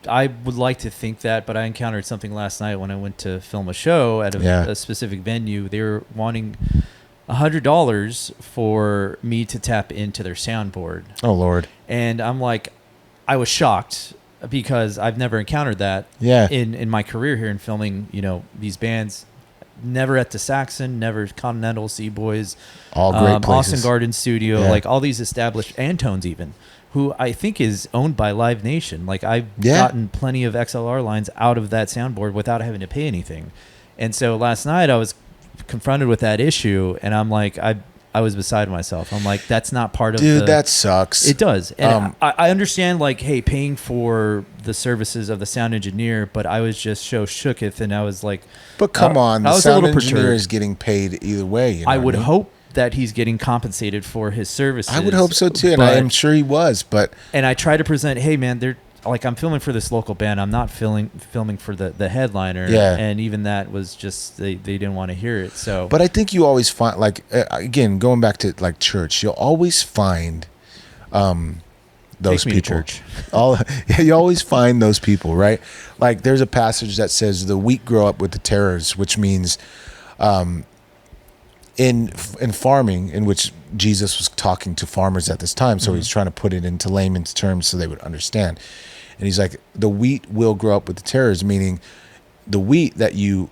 I would like to think that, but I encountered something last night when I went to film a show at a specific venue. They were wanting $100 for me to tap into their soundboard.
Oh, Lord.
And I'm like, I was shocked because I've never encountered that in my career here in filming, you know, these bands. Never at the Saxon, never Continental, Sea Boys,
all great places.
Austin Garden Studio, like all these established, Antones even, who I think is owned by Live Nation. Like I've gotten plenty of XLR lines out of that soundboard without having to pay anything. And so last night I was confronted with that issue, and I'm like, I was beside myself. I'm like, that's not part of
Dude, that sucks.
It does. And I understand, like, hey, paying for the services of the sound engineer, but I was just so shooketh, and I was like...
But come on, the sound engineer is getting paid either way. You know
I would hope that he's getting compensated for his services.
I would hope so, too, and I am sure he was, but...
And I try to present, hey, man, like, I'm filming for this local band. I'm not filming for the headliner. Yeah. And even that was just, they didn't want to hear it. So,
but I think you always find, like, again, going back to like church, you'll always find those people.
Church.
You always find those people, right? Like there's a passage that says the wheat grow up with the tares, which means in farming, in which Jesus was talking to farmers at this time, so he's trying to put it into layman's terms so they would understand. And he's like, the wheat will grow up with the tares, meaning the wheat that you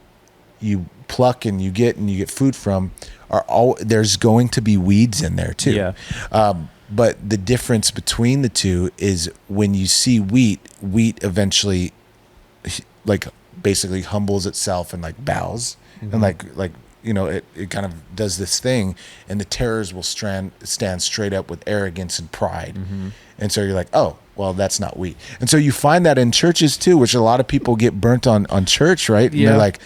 pluck and you get food from there's going to be weeds in there too.
Yeah.
But the difference between the two is when you see wheat eventually like basically humbles itself and like bows and like you know, it kind of does this thing, and the tares will stand straight up with arrogance and pride. And so you're like, oh, well, that's not wheat. And so you find that in churches too, which a lot of people get burnt on church, right? And they're like,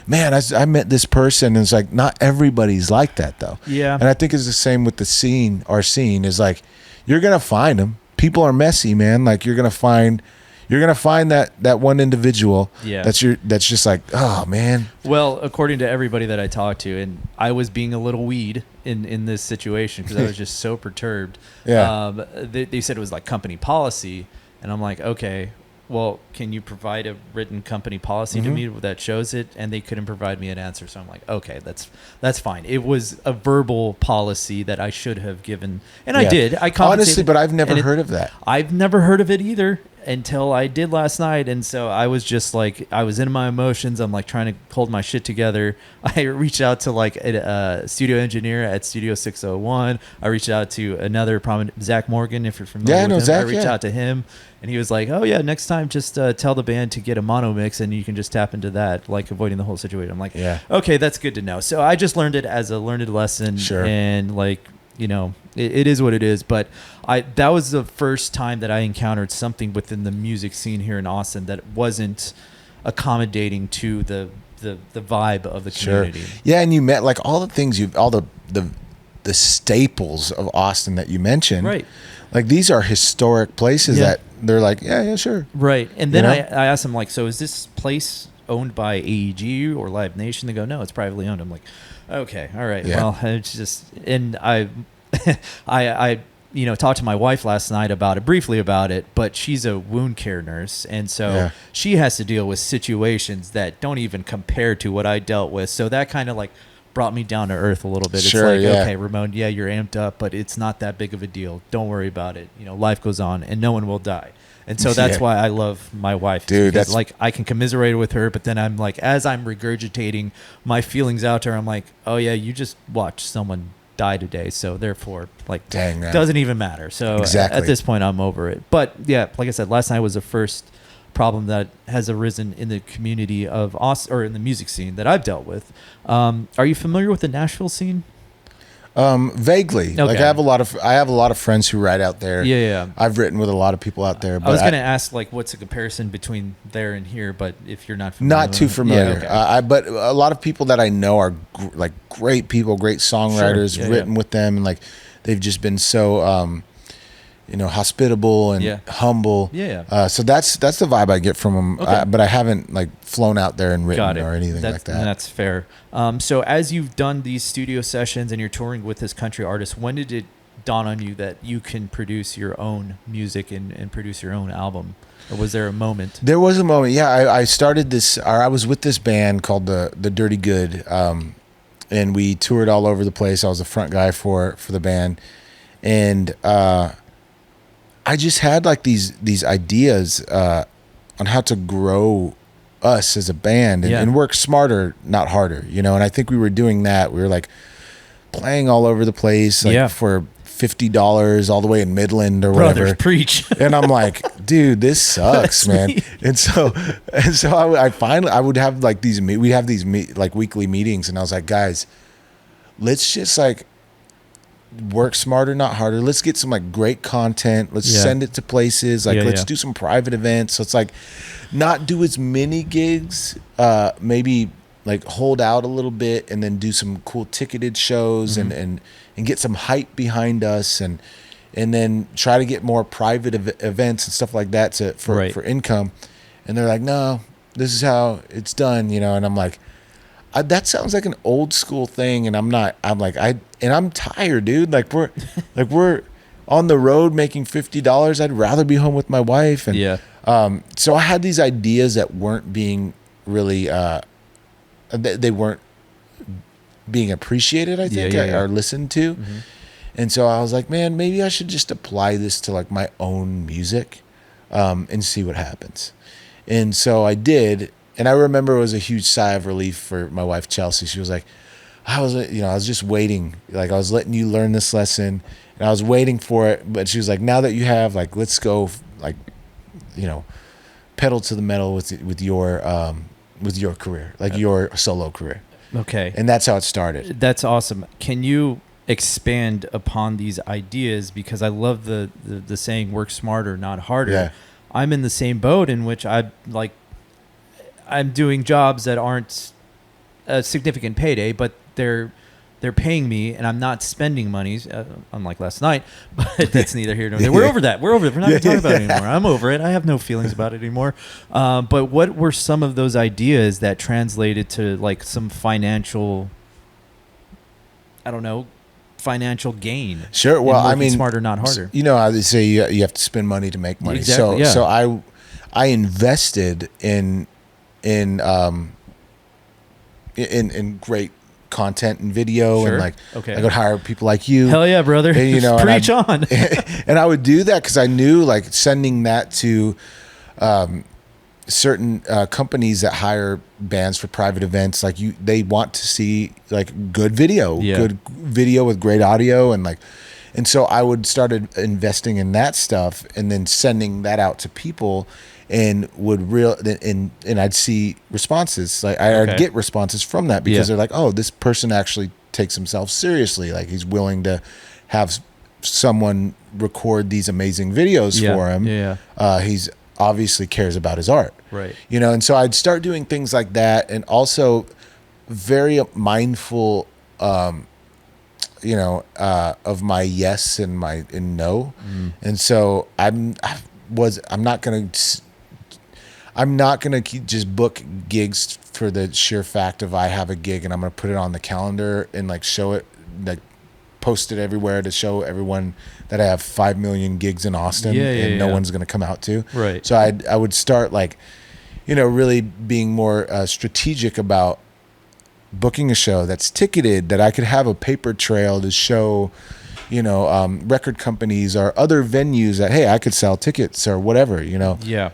man, I met this person, and it's like, not everybody's like that though.
Yeah.
And I think it's the same with the scene. Our scene is like, you're going to find them. People are messy, man. Like you're going to find that one individual that's just like, oh man.
Well, according to everybody that I talked to, and I was being a little weed in this situation because I was just so perturbed. They said it was like company policy, and I'm like, okay, well, can you provide a written company policy to me that shows it? And they couldn't provide me an answer, so I'm like, okay, that's fine. It was a verbal policy that I should have given, and I did. I compensated.
Honestly, but I've never heard of that.
I've never heard of it either. until I did last night. And so I was just like, I was in my emotions. I'm like trying to hold my shit together. I reached out to like a studio engineer at Studio 601. I reached out to another prominent, Zach Morgan, if you're familiar with him.
Zach,
I reached out to him, and he was like, oh yeah, next time just tell the band to get a mono mix and you can just tap into that, like avoiding the whole situation. I'm like, okay, that's good to know. So I just learned it as a learned lesson.
Sure.
And like, you know, it is what it is. But that was the first time that I encountered something within the music scene here in Austin that wasn't accommodating to the vibe of the community.
Sure. Yeah, and you met like all the things all the staples of Austin that you mentioned.
Right.
Like these are historic places that they're like, yeah, sure.
Right. And then I asked them like, so is this place owned by AEG or Live Nation? They go, no, it's privately owned. I'm like, okay, all right. Well, it's just, and I talked to my wife last night briefly about it, but she's a wound care nurse. And so she has to deal with situations that don't even compare to what I dealt with. So that kind of like brought me down to earth a little bit.
Sure,
it's like, okay, Ramon, you're amped up, but it's not that big of a deal. Don't worry about it. You know, life goes on and no one will die. And so that's why I love my wife.
Dude,
that's like, I can commiserate with her, but then I'm like, as I'm regurgitating my feelings out to her, I'm like, oh yeah, you just watched someone die today. So therefore, like,
dang, man.
Doesn't even matter. So at this point, I'm over it. But yeah, like I said, last night was the first problem that has arisen in the community of Austin, or in the music scene that I've dealt with. Are you familiar with the Nashville scene?
Vaguely. Okay. Like I have a lot of friends who write out there.
Yeah.
I've written with a lot of people out there. But
I was going to ask like what's the comparison between there and here, but if you're not familiar,
not too familiar.
Yeah, okay.
But a lot of people that I know are like great people, great songwriters.
Sure.
Written with them, and like they've just been so hospitable and humble. So that's the vibe I get from them.
Okay.
But I haven't like flown out there and written or anything like that.
That's fair. So as you've done these studio sessions and you're touring with this country artist, when did it dawn on you that you can produce your own music and produce your own album? Or was there a moment?
There was a moment. Yeah, I started this. Or I was with this band called the Dirty Good, and we toured all over the place. I was the front guy for the band, and I just had like these ideas on how to grow us as a band and work smarter, not harder, And I think we were doing that. We were like playing all over the place, like for $50 all the way in Midland or whatever.
Brothers, preach.
And I'm like, dude, this sucks, man. And so I would have like we'd have these like weekly meetings, and I was like, guys, let's just like work smarter, not harder. Let's get some like great content. Let's send it to places. Like let's do some private events. So it's like not do as many gigs, maybe like hold out a little bit and then do some cool ticketed shows and get some hype behind us and then try to get more private events and stuff like that for income. And they're like, no, this is how it's done, and I'm like, that sounds like an old school thing, and I'm tired, dude. Like we're on the road making $50. I'd rather be home with my wife. And so I had these ideas that weren't being really they weren't being appreciated, I think, or listened to. And so I was like, man, maybe I should just apply this to like my own music and see what happens. And so I did. And I remember it was a huge sigh of relief for my wife, Chelsea. She was like, I was just waiting. Like I was letting you learn this lesson and I was waiting for it. But she was like, now that you have, like, let's go, like, pedal to the metal with your career, like your solo career.
Okay.
And that's how it started.
That's awesome. Can you expand upon these ideas? Because I love the saying, work smarter, not harder.
Yeah.
I'm in the same boat in which I'm doing jobs that aren't a significant payday, but they're paying me, and I'm not spending money, unlike last night. But that's neither here nor there. We're over that. We're not going to talk about it anymore. I'm over it. I have no feelings about it anymore. But what were some of those ideas that translated to like some financial gain?
Sure. Well, I mean,
smarter, not harder.
How they say you have to spend money to make money.
Exactly,
So I invested in great content and video,
Sure.
and like
Okay.
I would hire people like you.
Hell yeah, brother.
And, you know,
Preach on.
And I would do that because I knew like sending that to certain companies that hire bands for private events, like they want to see like good video with great audio, and so I would start investing in that stuff and then sending that out to people, and and I'd see responses. Like I'd get responses from that because they're like, oh, this person actually takes himself seriously. Like he's willing to have someone record these amazing videos for him. He's obviously cares about his art.
Right.
You know, and so I'd start doing things like that, and also very mindful, you know, of my yes and my no. And so I'm not gonna just book gigs for the sheer fact of I have a gig and I'm gonna put it on the calendar and like show it, like post it everywhere to show everyone that I have 5 million gigs in Austin and no one's gonna come out to.
Right.
So I would start like, you know, really being more strategic about booking a show that's ticketed, that I could have a paper trail to show, you know, record companies or other venues that, hey, I could sell tickets or whatever, you know.
Yeah.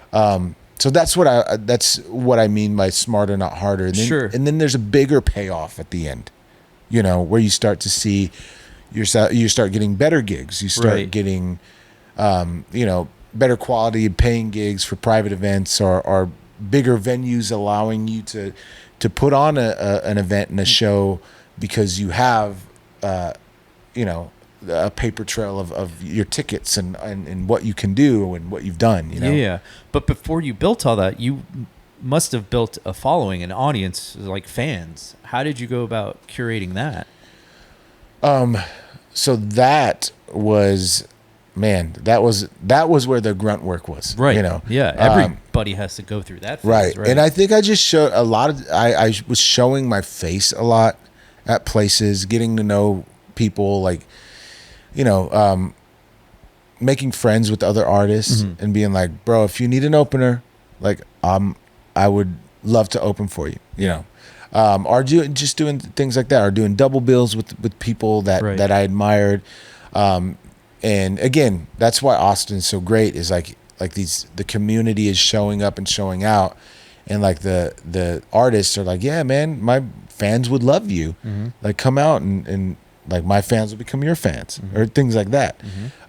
So that's what I mean by smarter, not harder. And then,
Sure.
And then there's a bigger payoff at the end, you know, where you start to see you start getting better gigs. You start getting, you know, better quality paying gigs for private events or bigger venues allowing you to put on an event and a show because you have, you know, a paper trail of your tickets and what you can do and what you've done, you know?
Yeah. But before you built all that, you must have built a following, an audience, like fans. How did you go about curating that?
So that was, man, that was where the grunt work was,
right?
You know,
yeah. Everybody has to go through that phase, right?
And I think I just showed a lot of. I was showing my face a lot at places, getting to know people, like, you know, making friends with other artists and being like, bro, if you need an opener, like, I would love to open for you, you know. Or just doing things like that, or doing double bills with people that I admired. And again, that's why Austin is so great, is like the community is showing up and showing out, and like the artists are like, yeah, man, my fans would love you. Like, come out and like my fans will become your fans, or things like that.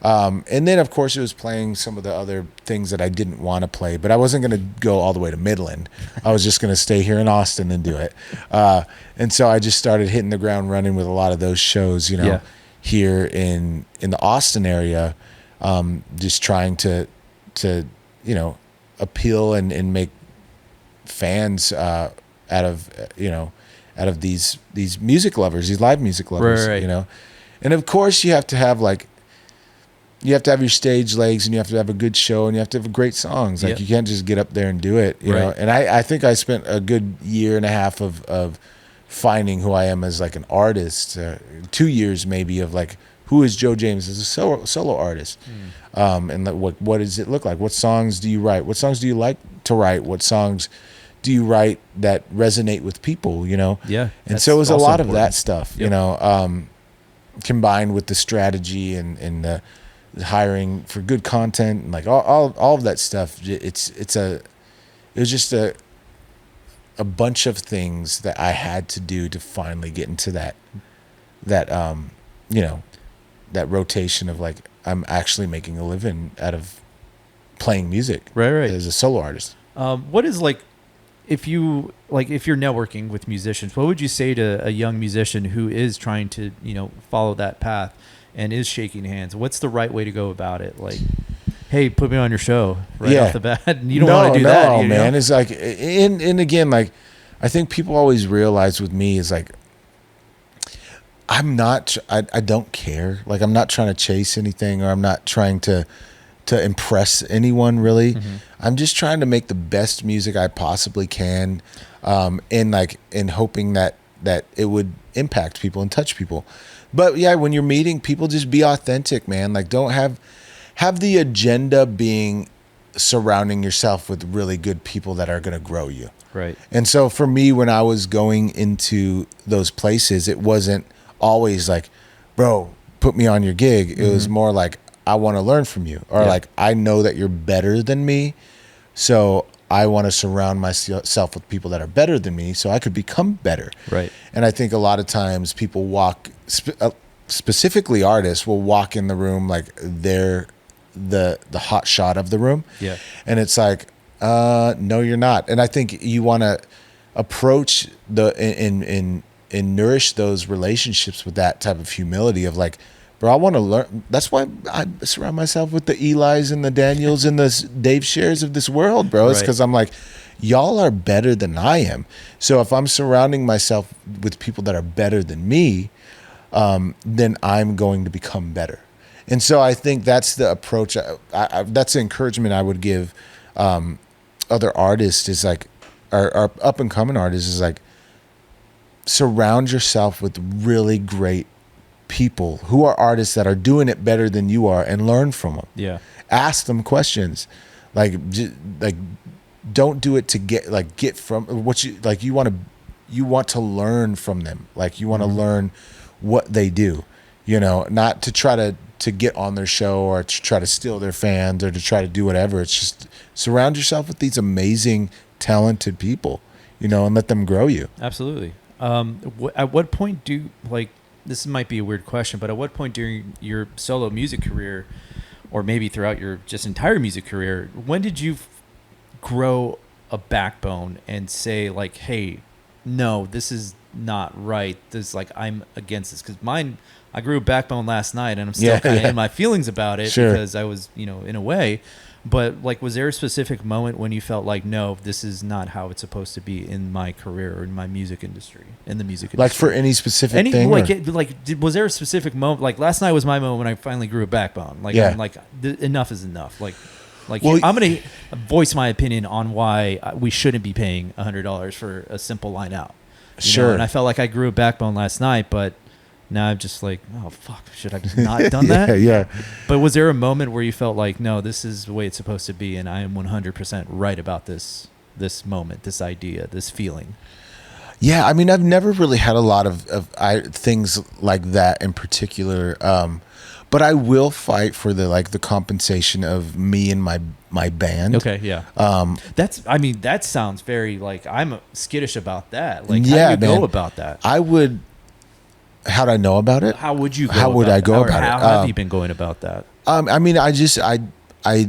And then of course it was playing some of the other things that I didn't want to play, but I wasn't going to go all the way to Midland. I was just going to stay here in Austin and do it. And so I just started hitting the ground running with a lot of those shows, you know, here in the Austin area, just trying to, you know, appeal and make fans, out of these music lovers, these live music lovers, you know. And of course you have to have your stage legs, and you have to have a good show, and you have to have great songs. Like, you can't just get up there and do it, you know. And I think I spent a good year and a half of finding who I am as like an artist, 2 years maybe of like, who is Joe James as a solo artist? And like, what does it look like? What songs do you write? What songs do you like to write? What songs do you write that resonate with people, you know?
Yeah.
And so it was a lot of that stuff, you know, combined with the strategy and the hiring for good content, and like all of that stuff. It was just a bunch of things that I had to do to finally get into that you know, that rotation of like, I'm actually making a living out of playing music,
right
as a solo artist.
What is like, if you're networking with musicians, what would you say to a young musician who is trying to, you know, follow that path and is shaking hands? What's the right way to go about it? Like, hey, put me on your show off the bat. And you don't want to do that.
No, man. It's like, and again, like, I think people always realize with me is like, I don't care. Like, I'm not trying to chase anything, or I'm not trying to impress anyone, really. I'm just trying to make the best music I possibly can, and hoping that it would impact people and touch people. But yeah, when you're meeting people, just be authentic, man. Like, don't have the agenda being surrounding yourself with really good people that are going to grow you.
Right.
And so for me, when I was going into those places, it wasn't always like, bro, put me on your gig. It was more like, I want to learn from you, or like, I know that you're better than me. So I want to surround myself with people that are better than me so I could become better.
Right.
And I think a lot of times people specifically artists will walk in the room like they're the hot shot of the room.
Yeah.
And it's like, no, you're not. And I think you want to approach and nourish those relationships with that type of humility of like, bro, I want to learn. That's why I surround myself with the Elis and the Daniels and the Dave Shares of this world, bro. It's because I'm like, y'all are better than I am. So if I'm surrounding myself with people that are better than me, then I'm going to become better. And so I think that's the approach. That's the encouragement I would give other artists is like, our up and coming artists is like, surround yourself with really great people who are artists that are doing it better than you are and learn from them.
Yeah.
Ask them questions. Like don't do it to get from what you want to learn from them. Like you want to learn what they do, not to try to get on their show or to try to steal their fans or to try to do whatever. It's just surround yourself with these amazing, talented people, and let them grow you.
Absolutely. At what point this might be a weird question, but at what point during your solo music career, or maybe throughout your just entire music career, when did you grow a backbone and say like, hey, no, this is not right. This I'm against this. Because I grew a backbone last night and I'm still kind of in my feelings about it because I was, in a way. But was there a specific moment when you felt like, no, this is not how it's supposed to be in my career or in my music industry, in the music industry?
Like for any specific thing?
Was there a specific moment? Like last night was my moment when I finally grew a backbone. I'm like, enough is enough. I'm going to voice my opinion on why we shouldn't be paying $100 for a simple line out. Sure. And I felt like I grew a backbone last night, but now I'm just like, oh, fuck, should I have not done that?
Yeah.
But was there a moment where you felt like, no, this is the way it's supposed to be, and I am 100% right about this moment, this idea, this feeling?
Yeah, I mean, I've never really had a lot of things like that in particular, but I will fight for the compensation of me and my band.
Okay, yeah. That sounds very I'm skittish about that. How do you go about that?
How do I know about it?
How would you go
How would I go about it?
How have you been going about that?
I mean, I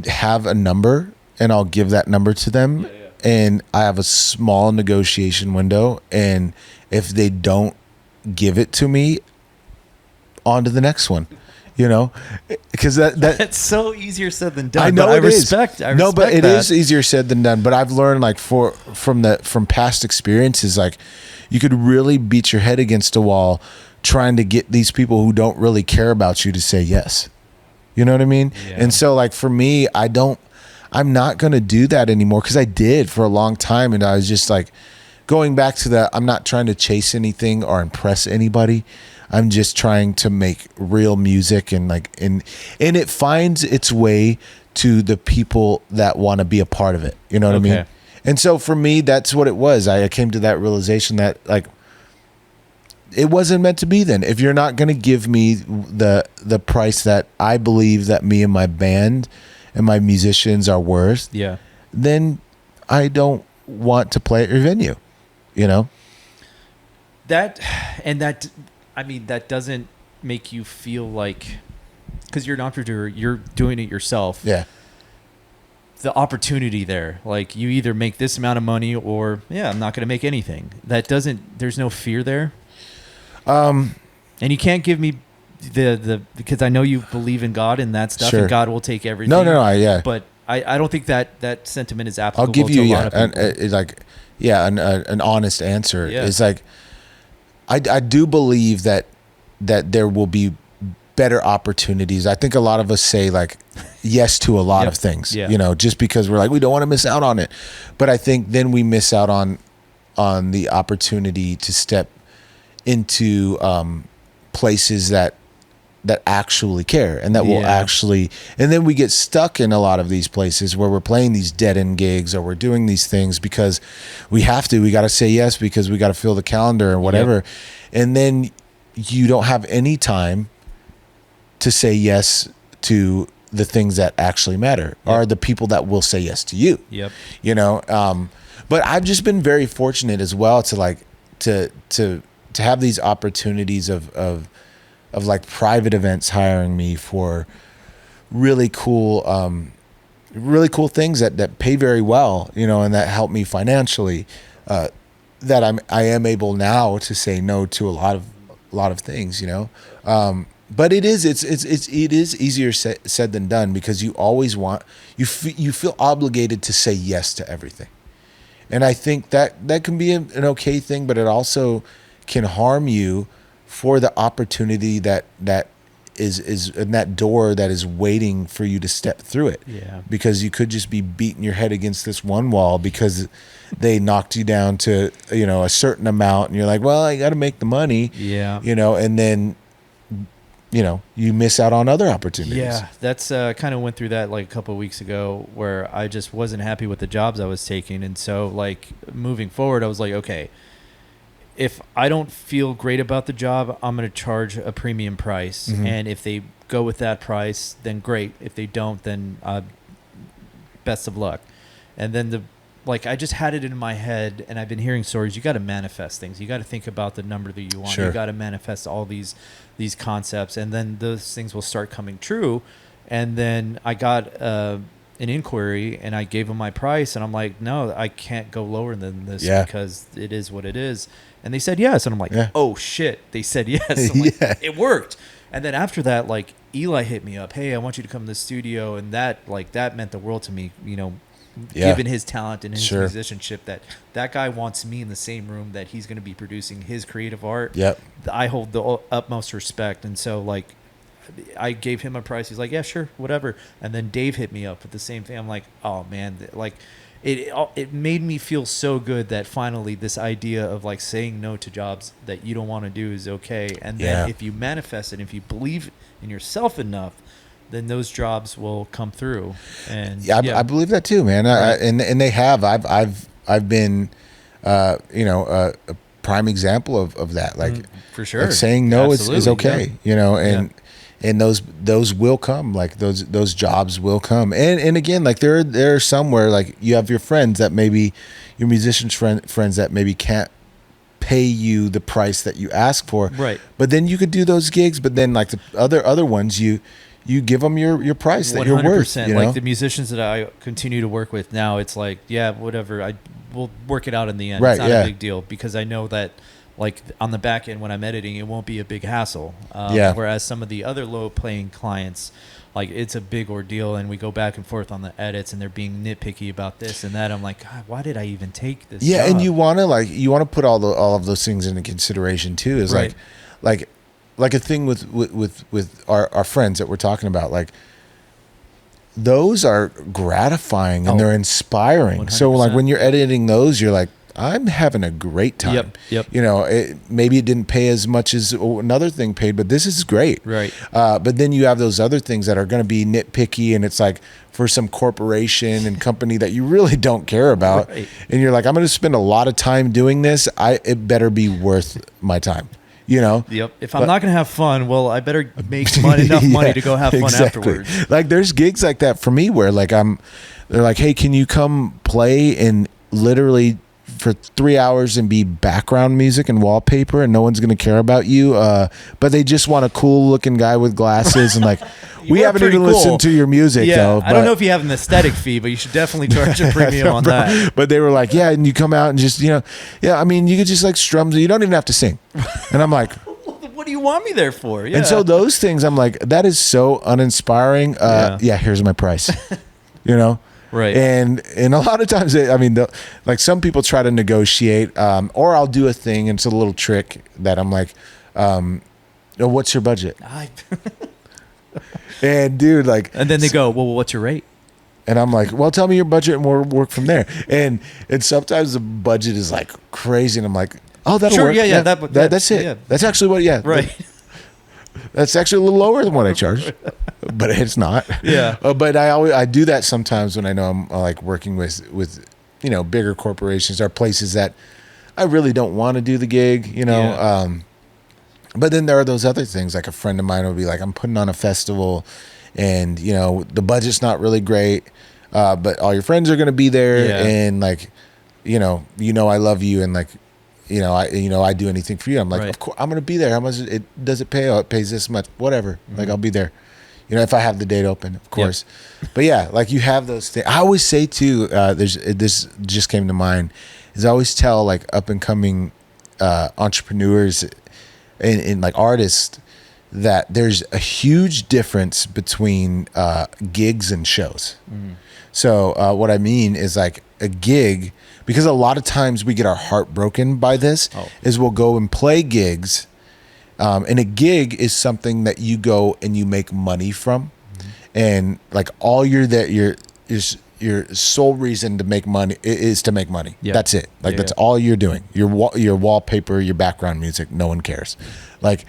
have a number and I'll give that number to them. Yeah. And I have a small negotiation window. And if they don't give it to me, on to the next one, because that's
so easier said than done.
I know
but I respect
it
that.
is easier said than done. But I've learned from past experiences, you could really beat your head against a wall trying to get these people who don't really care about you to say yes. You know what I mean? Yeah. And so for me, I'm not going to do that anymore because I did for a long time. And I was just going back to that. I'm not trying to chase anything or impress anybody. I'm just trying to make real music and it finds its way to the people that want to be a part of it. You know what I mean? And so for me, that's what it was. I came to that realization that it wasn't meant to be then. If you're not going to give me the price that I believe that me and my band and my musicians are worth, then I don't want to play at your venue,
That doesn't make you feel like, because you're an entrepreneur, you're doing it yourself. Yeah. The opportunity there, you either make this amount of money or, I'm not going to make anything. There's no fear there. And you can't give me because I know you believe in God and that stuff, and God will take everything.
No,
But I don't think that sentiment is applicable.
I'll give you
to a lot of people.
an honest answer is I do believe that there will be better opportunities. I think a lot of us say yes to a lot of things, just because we're we don't want to miss out on it. But I think then we miss out on the opportunity to step into places that that actually care and that will actually, and then we get stuck in a lot of these places where we're playing these dead end gigs or we're doing these things because we got to say yes because we got to fill the calendar or whatever. And then you don't have any time to say yes to the things that actually matter are the people that will say yes to you. You know, but I've just been very fortunate as well to like, to have these opportunities of like private events hiring me for really cool things that pay very well, you know, and that help me financially, that I am able now to say no to a lot of things, you know. But it is easier said than done because you always you feel obligated to say yes to everything. And I think that can be an okay thing, but it also can harm you for the opportunity that is in that door that is waiting for you to step through it.
Yeah.
Because you could just be beating your head against this one wall because they knocked you down to, you know, a certain amount and you're like, well, I got to make the money.
Yeah.
You know, and then, you know, you miss out on other opportunities.
Yeah, that's kind of went through that like a couple of weeks ago where I just wasn't happy with the jobs I was taking. And so like moving forward, I was like, okay, if I don't feel great about the job, I'm going to charge a premium price. Mm-hmm. And if they go with that price, then great. If they don't, then best of luck. And then I just had it in my head, and I've been hearing stories. You got to manifest things. You got to think about the number that you want. Sure. You got to manifest all these concepts, and then those things will start coming true. And then I got an inquiry, and I gave them my price, and I'm like, no, I can't go lower than this because it is what it is. And they said yes, and I'm like, oh shit, they said yes. I'm like, it worked. And then after that, like Eli hit me up, hey, I want you to come to the studio, and that meant the world to me, you know. Given his talent and his musicianship, that guy wants me in the same room that he's going to be producing his creative art. I hold the utmost respect. And so like I gave him a price. He's like, yeah, sure, whatever. And then Dave hit me up with the same thing. I'm like, oh man, like it made me feel so good that finally this idea of like saying no to jobs that you don't want to do is okay. And then if you manifest it, if you believe in yourself enough, then those jobs will come through. And
I believe that too, man. Right. And they have. I've been, you know, a prime example of that. Like
for sure,
like saying no is okay. You know, and those will come. Like those jobs will come. And again, like there are some where like you have your friends that maybe your musicians friends that maybe can't pay you the price that you ask for.
Right.
But then you could do those gigs. But then like the other ones you give them your price that 100%. You're worth. You know?
Like the musicians that I continue to work with now, it's like, yeah, whatever. We'll work it out in the end.
Right,
it's not a big deal because I know that like on the back end when I'm editing, it won't be a big hassle. Whereas some of the other low paying clients, like it's a big ordeal and we go back and forth on the edits and they're being nitpicky about this and that. I'm like, God, why did I even take this job?
And you want to put all of those things into consideration too. Is like a thing with our friends that we're talking about, like those are gratifying and they're inspiring. 100%. So like when you're editing those, you're like, I'm having a great time.
Yep.
You know, maybe it didn't pay as much as another thing paid, but this is great.
Right.
But then you have those other things that are going to be nitpicky, and it's like for some corporation and company that you really don't care about, right. And you're like, I'm going to spend a lot of time doing this. It better be worth my time. You know.
Yep. If I'm not gonna have fun, well, I better make enough money to go have fun afterwards.
Like there's gigs like that for me where like they're like, hey, can you come play and literally for 3 hours and be background music and wallpaper and no one's gonna care about you, but they just want a cool looking guy with glasses and like we haven't even listened to your music though.
I don't know if you have an aesthetic fee, but you should definitely charge a premium on that.
But they were like, yeah, and you come out and just, you know, I mean, you could just like strum, you don't even have to sing. And I'm like,
what do you want me there for?
And so those things, I'm like, that is so uninspiring. Here's my price. You know.
Right.
And a lot of times, I mean, like some people try to negotiate, or I'll do a thing, and it's a little trick that I'm like, what's your budget? And dude, like,
and then they go, well, what's your rate?
And I'm like, well, tell me your budget and we'll work from there. And sometimes the budget is like crazy, and I'm like, oh, that'll work.
Yeah,
that's it. Yeah. That's actually what. Yeah,
right.
That's actually a little lower than what I charge, but it's not.
Yeah.
But I do that sometimes when I know I'm like working with bigger corporations or places that I really don't want to do the gig,
Yeah.
But then there are those other things. Like a friend of mine will be like, I'm putting on a festival, and the budget's not really great, but all your friends are going to be there,
Yeah.
and like, I love you, and like, I do anything for you. I'm like,
Right.
of course, I'm going to be there. How much does it pay? Oh, it pays this much, whatever. Like, I'll be there. If I have the date open, of course. Yep. But yeah, like you have those things. I always say too, this just came to mind, is I always tell like up and coming entrepreneurs and like artists that there's a huge difference between gigs and shows. So what I mean is like a gig, because a lot of times we get our heart broken by this, is we'll go and play gigs. And a gig is something that you go and you make money from. And like all your sole reason to make money is to make money. Yeah. That's it. Like that's all you're doing. Your wallpaper, your background music, no one cares. Like,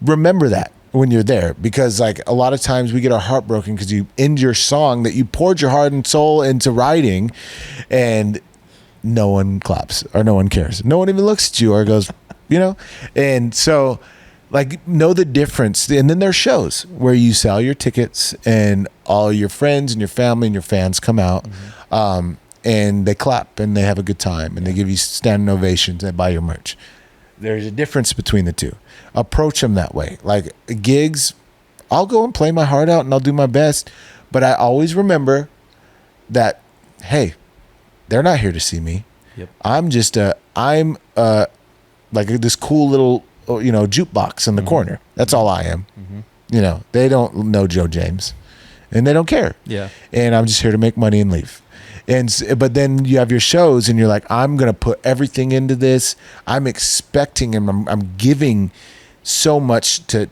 remember that when you're there, because like a lot of times we get our heart broken because you end your song that you poured your heart and soul into writing, and no one claps or no one cares. No one even looks at you or goes, and so like know the difference. And then there's shows where you sell your tickets and all your friends and your family and your fans come out, and they clap and they have a good time and they give you standing ovations and they buy your merch. There's a difference between the two. Approach them that way. Like gigs, I'll go and play my heart out and I'll do my best, but I always remember that, hey, they're not here to see me. Yep. I'm like this cool little, jukebox in the corner. That's all I am. They don't know Joe James, and they don't care. Yeah. And I'm just here to make money and leave. But then you have your shows, and you're like, I'm gonna put everything into this. I'm expecting, and I'm giving so much to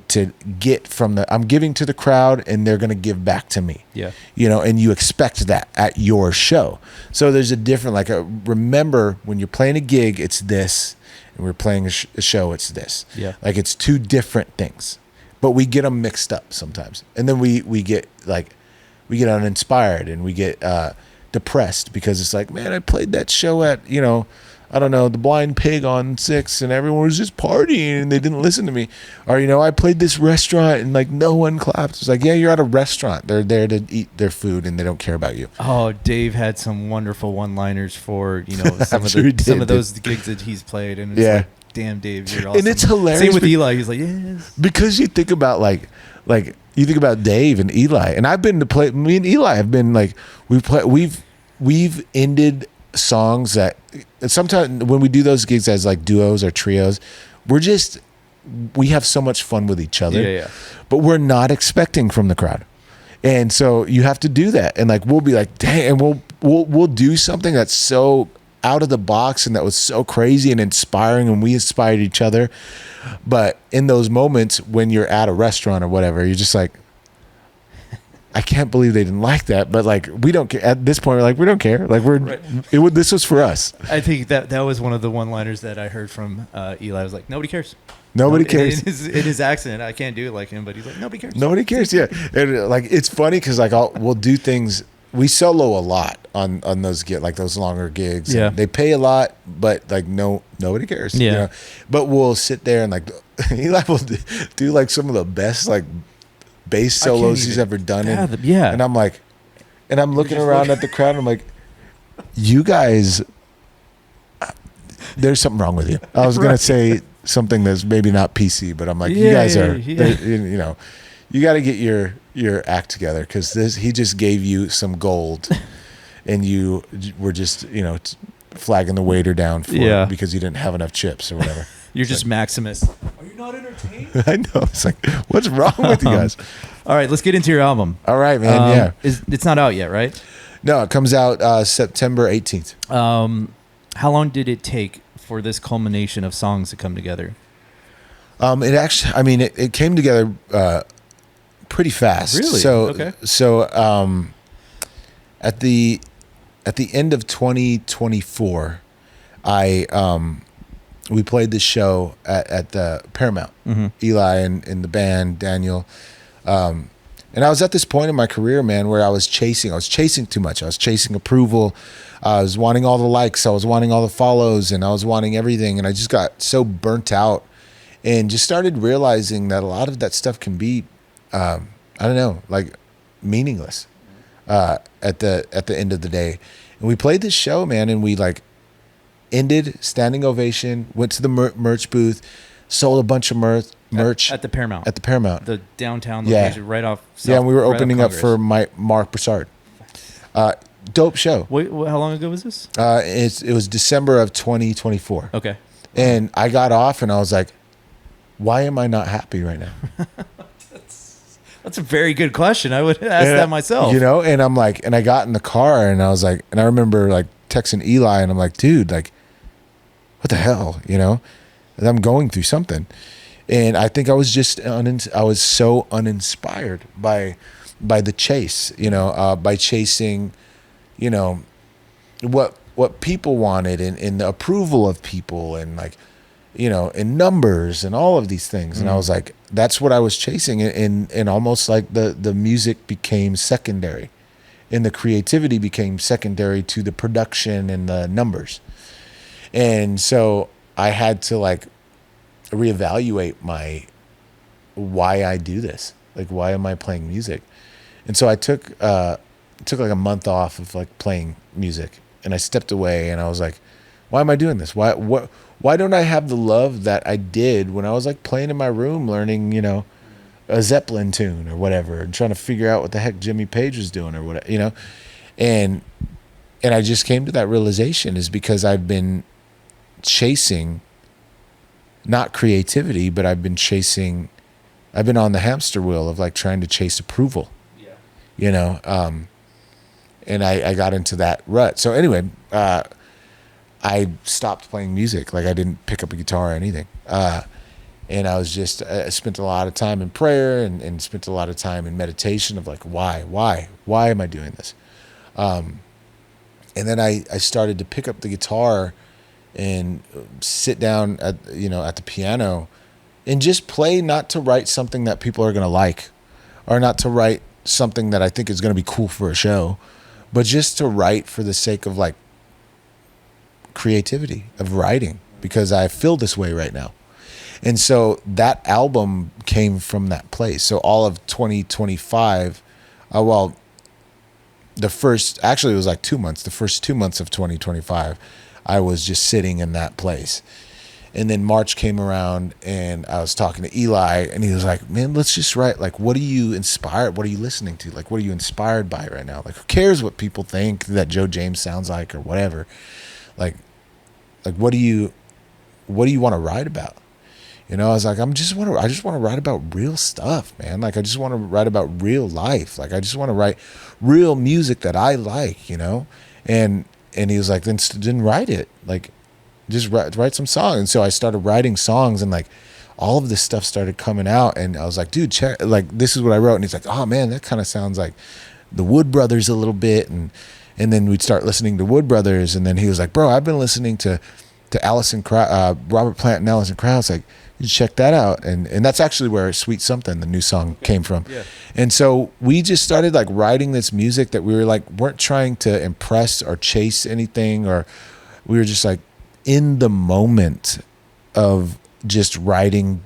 get from I'm giving to the crowd, and they're gonna give back to me. Yeah. And you expect that at your show. So there's a different, remember when you're playing a gig, it's this. And we're playing a show, it's this. Yeah. Like it's two different things, but we get them mixed up sometimes. And then we get uninspired and we get depressed because it's like, man, I played that show at, I don't know, the Blind Pig on 6 and everyone was just partying and they didn't listen to me. Or, I played this restaurant and like no one clapped. It's like, yeah, you're at a restaurant. They're there to eat their food and they don't care about you.
Oh, Dave had some wonderful one-liners for, some of those gigs that he's played. And it's like, damn, Dave, you're awesome.
And it's hilarious.
Same with Eli. He's like, yes.
Because you think about you think about Dave and Eli, and I've been to play, me and Eli have been like, we've ended songs that sometimes when we do those gigs as like duos or trios, we have so much fun with each other, but we're not expecting from the crowd. And so you have to do that. And like, we'll be like, dang, and we'll do something that's so out of the box and that was so crazy and inspiring, and we inspired each other. But in those moments when you're at a restaurant or whatever, you're just like, I can't believe they didn't like that, but like we don't care at this point. We're like, we don't care. Like this was for us.
I think that was one of the one-liners that I heard from Eli. I was like, nobody cares.
Nobody cares.
In his accent, I can't do it like him, but he's like, nobody cares.
Nobody cares. Yeah, and like it's funny because like we'll do things. We solo a lot on those those longer gigs. Yeah, they pay a lot, but like nobody cares. Yeah, but we'll sit there and like Eli will do like some of the best like bass solos he's ever done. And I'm like, and I'm looking around at the crowd and I'm like, you guys, there's something wrong with you. I was going to say something that's maybe not PC, but I'm like, you guys are, you got to get your act together, because he just gave you some gold and you were just, flagging the waiter down for it because you didn't have enough chips or whatever.
You're just Maximus. Are you not entertained?
I know. It's like, what's wrong with you guys?
All right, let's get into your album.
All right, man.
It's not out yet, right?
No, it comes out September 18th.
How long did it take for this culmination of songs to come together?
It came together pretty fast.
Really?
So at the end of 2024, we played this show at the Paramount. Eli and the band, Daniel. And I was at this point in my career, man, where I was chasing too much. I was chasing approval. I was wanting all the likes. I was wanting all the follows, and I was wanting everything. And I just got so burnt out and just started realizing that a lot of that stuff can be, I don't know, like meaningless at the end of the day. And we played this show, man, and we like ended standing ovation, went to the merch booth, sold a bunch of merch
at the Paramount.
At the Paramount,
the downtown location, right off.
Yeah, and we were opening up for Mark Broussard. Dope show.
Wait, how long ago was this?
It was December of 2024.
Okay.
And I got off, and I was like, "Why am I not happy right now?"
That's a very good question. I would ask that myself.
You know, and I'm like, and I got in the car, and I was like, and I remember like texting Eli, and I'm like, "Dude, like, what the hell?" You know, and I'm going through something. And I think I was just I was so uninspired by the chase, you know, by chasing, you know, what people wanted and the approval of people and like, you know, and numbers and all of these things. And I was like, that's what I was chasing. And almost like the music became secondary and the creativity became secondary to the production and the numbers. And so I had to like reevaluate why I do this. Like, why am I playing music? And so I took like a month off of like playing music, and I stepped away, and I was like, why am I doing this? Why don't I have the love that I did when I was like playing in my room, learning, you know, a Zeppelin tune or whatever, and trying to figure out what the heck Jimmy Page was doing or whatever, you know? And I just came to that realization is because I've been chasing not creativity, but I've been on the hamster wheel of like trying to chase approval, you know? And I got into that rut. So anyway, I stopped playing music. Like I didn't pick up a guitar or anything. And I was just, I spent a lot of time in prayer and spent a lot of time in meditation of like, why am I doing this? And then I started to pick up the guitar and sit down at the piano and just play, not to write something that people are going to like, or not to write something that I think is going to be cool for a show, but just to write for the sake of like creativity of writing, because I feel this way right now. And so that album came from that place. So all of 2025, it was like 2 months. The first 2 months of 2025, I was just sitting in that place. And then March came around, and I was talking to Eli, and he was like, man, let's just write. Like, what are you inspired? What are you listening to? Like, what are you inspired by right now? Like, who cares what people think that Joe James sounds like or whatever? Like what do you want to write about? You know, I was like, I just want to write about real stuff, man. Like, I just want to write about real life. Like, I just want to write real music that I like, you know? And he was like, then write it. Like, just write some songs. And so I started writing songs, and like all of this stuff started coming out. And I was like, dude, check, like, this is what I wrote. And he's like, oh man, that kind of sounds like the Wood Brothers a little bit. And then we'd start listening to Wood Brothers. And then he was like, bro, I've been listening to Robert Plant and Alison Krauss. Like, you check that out. And that's actually where Sweet Something, the new song, came from. Yeah. And so we just started like writing this music that we were like, weren't trying to impress or chase anything, or we were just like in the moment of just writing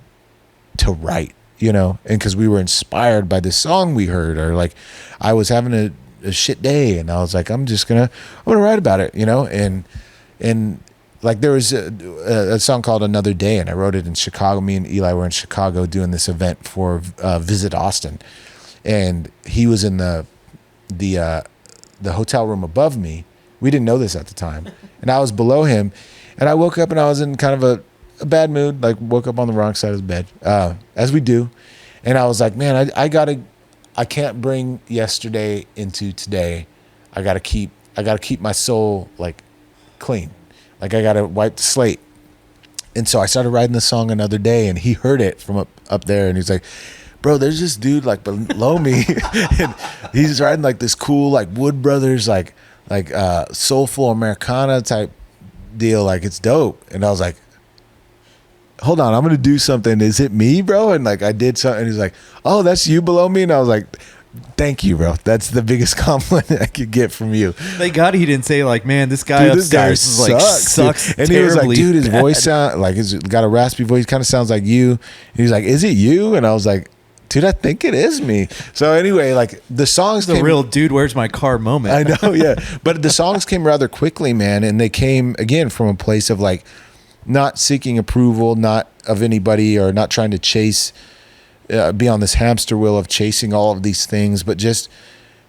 to write, you know? And cause we were inspired by this song we heard, or like I was having a shit day, and I was like, I'm gonna write about it, you know? And like there was a song called Another Day, and I wrote it in Chicago. Me and Eli were in Chicago doing this event for Visit Austin, and he was in the hotel room above me. We didn't know this at the time, and I was below him, and I woke up and I was in kind of a bad mood. Like, woke up on the wrong side of the bed, as we do, and I was like, man, I can't bring yesterday into today. I gotta keep my soul like clean. Like, I got to wipe the slate. And so I started writing the song Another Day, and he heard it from up there, and he's like, bro, there's this dude like below me, and he's writing like this cool like Wood Brothers like soulful Americana type deal. Like, it's dope. And I was like, hold on, I'm going to do something. Is it me, bro? And like, I did something. And he's like, oh, that's you below me. And I was like, thank you, bro. That's the biggest compliment I could get from you.
Thank God he didn't say like, man, this guy upstairs is like sucks.
And he was like, dude, his voice sound like he's got a raspy voice. Kind of sounds like you. And he's like, is it you? And I was like, dude, I think it is me. So anyway, like the songs,
the real dude, where's my car moment.
I know, yeah. But the songs came rather quickly, man, and they came again from a place of like not seeking approval, not of anybody, or not trying to chase. Be on this hamster wheel of chasing all of these things, but just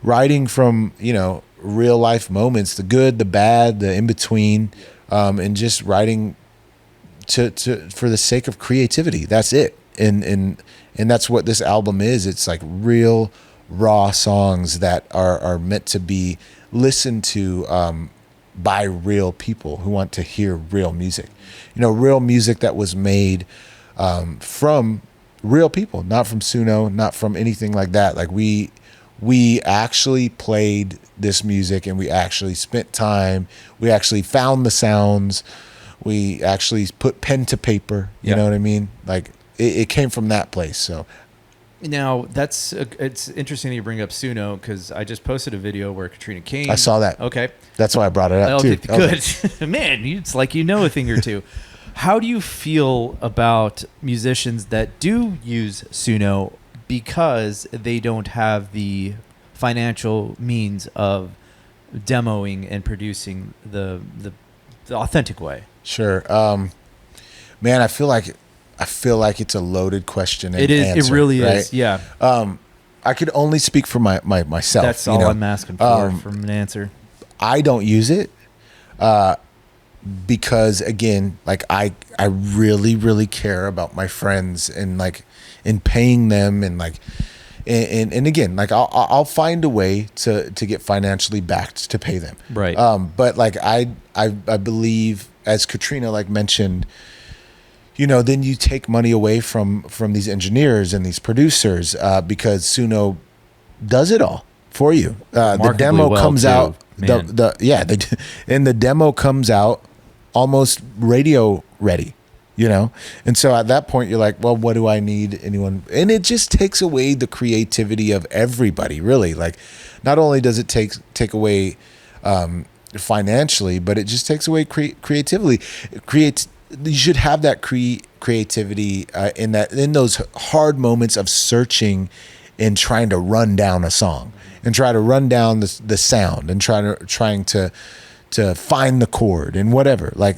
writing from, you know, real life moments, the good, the bad, the in between, and just writing to for the sake of creativity. That's it. And that's what this album is. It's like real raw songs that are meant to be listened to by real people who want to hear real music. You know, real music that was made from real people, not from Suno, not from anything like that. Like we actually played this music, and we actually spent time. We actually found the sounds. We actually put pen to paper. You know what I mean? Like it came from that place. So
now it's interesting that you bring up Suno, because I just posted a video where Katrina came.
I saw that.
Okay,
that's why I brought it up too.
Good. Man, it's like you know a thing or two. How do you feel about musicians that do use Suno because they don't have the financial means of demoing and producing the authentic way?
Sure. Man, I feel like it's a loaded question.
It is. Answer, it really right? is. Yeah.
I could only speak for myself.
That's all I'm asking for from an answer.
I don't use it. Because again, like I really, really care about my friends, and like in paying them, and like, and again, like I'll find a way to get financially backed to pay them.
Right.
But like I believe, as Katrina like mentioned, you know, then you take money away from these engineers and these producers, because Suno does it all for you. The demo comes out. And the demo comes out almost radio ready, you know? And so at that point you're like, well, what do I need anyone? And it just takes away the creativity of everybody, really. Like, not only does it take away financially, but it just takes away creatively. You should have that creativity in those hard moments of searching and trying to run down a song, and try to run down the sound, and trying to find the chord and whatever. Like,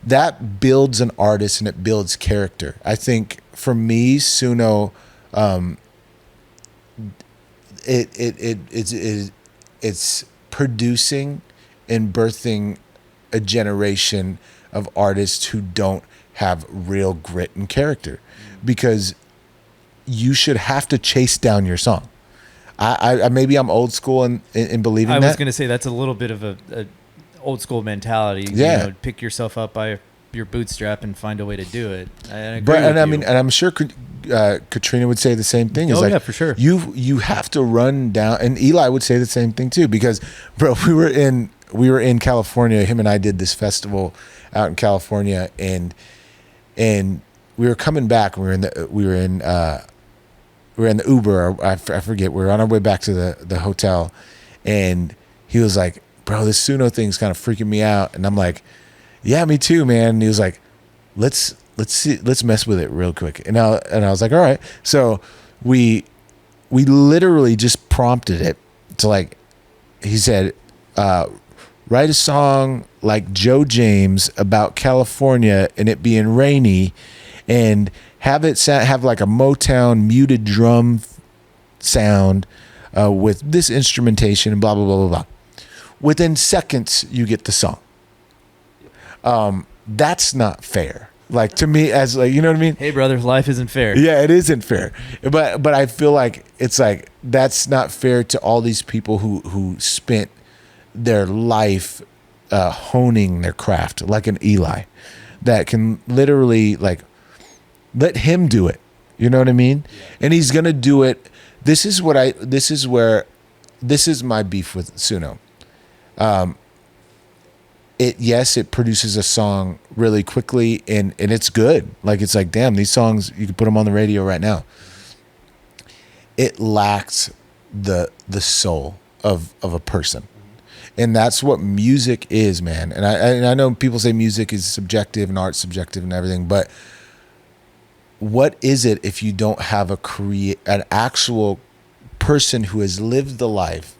that builds an artist, and it builds character. I think for me, Suno, it's producing and birthing a generation of artists who don't have real grit and character, because you should have to chase down your song. I maybe I'm old school in believing that.
I was going to say that's a little bit of a old school mentality.
Yeah.
You know, pick yourself up by your bootstrap and find a way to do it. I
agree with you. I mean, and I'm sure Katrina would say the same thing.
Oh, yeah, for sure.
You have to run down, and Eli would say the same thing too, because bro, we were in California. Him and I did this festival out in California, and we were coming back. We were in the Uber. I forget. We were on our way back to the hotel, and he was like, bro, this Suno thing's kind of freaking me out. And I'm like, yeah, me too, man. And he was like, let's mess with it real quick. And I was like, all right. So we literally just prompted it to, like, he said, write a song like Joe James about California and it being rainy, and have like a Motown muted drum sound with this instrumentation and blah, blah, blah, blah, blah. Within seconds, you get the song. That's not fair. Like, to me, as like, you know what I mean?
Hey, brother, life isn't fair.
Yeah, it isn't fair. But I feel like it's like, that's not fair to all these people who spent their life honing their craft, like an Eli, that can literally, like, let him do it. You know what I mean? Yeah. And he's gonna do it. This is my beef with Suno. it produces a song really quickly and it's good. Like, it's like, damn, these songs, you could put them on the radio right now. It lacks the soul of a person. And that's what music is, man. And I know people say music is subjective and art's subjective and everything, but what is it if you don't have an actual person who has lived the life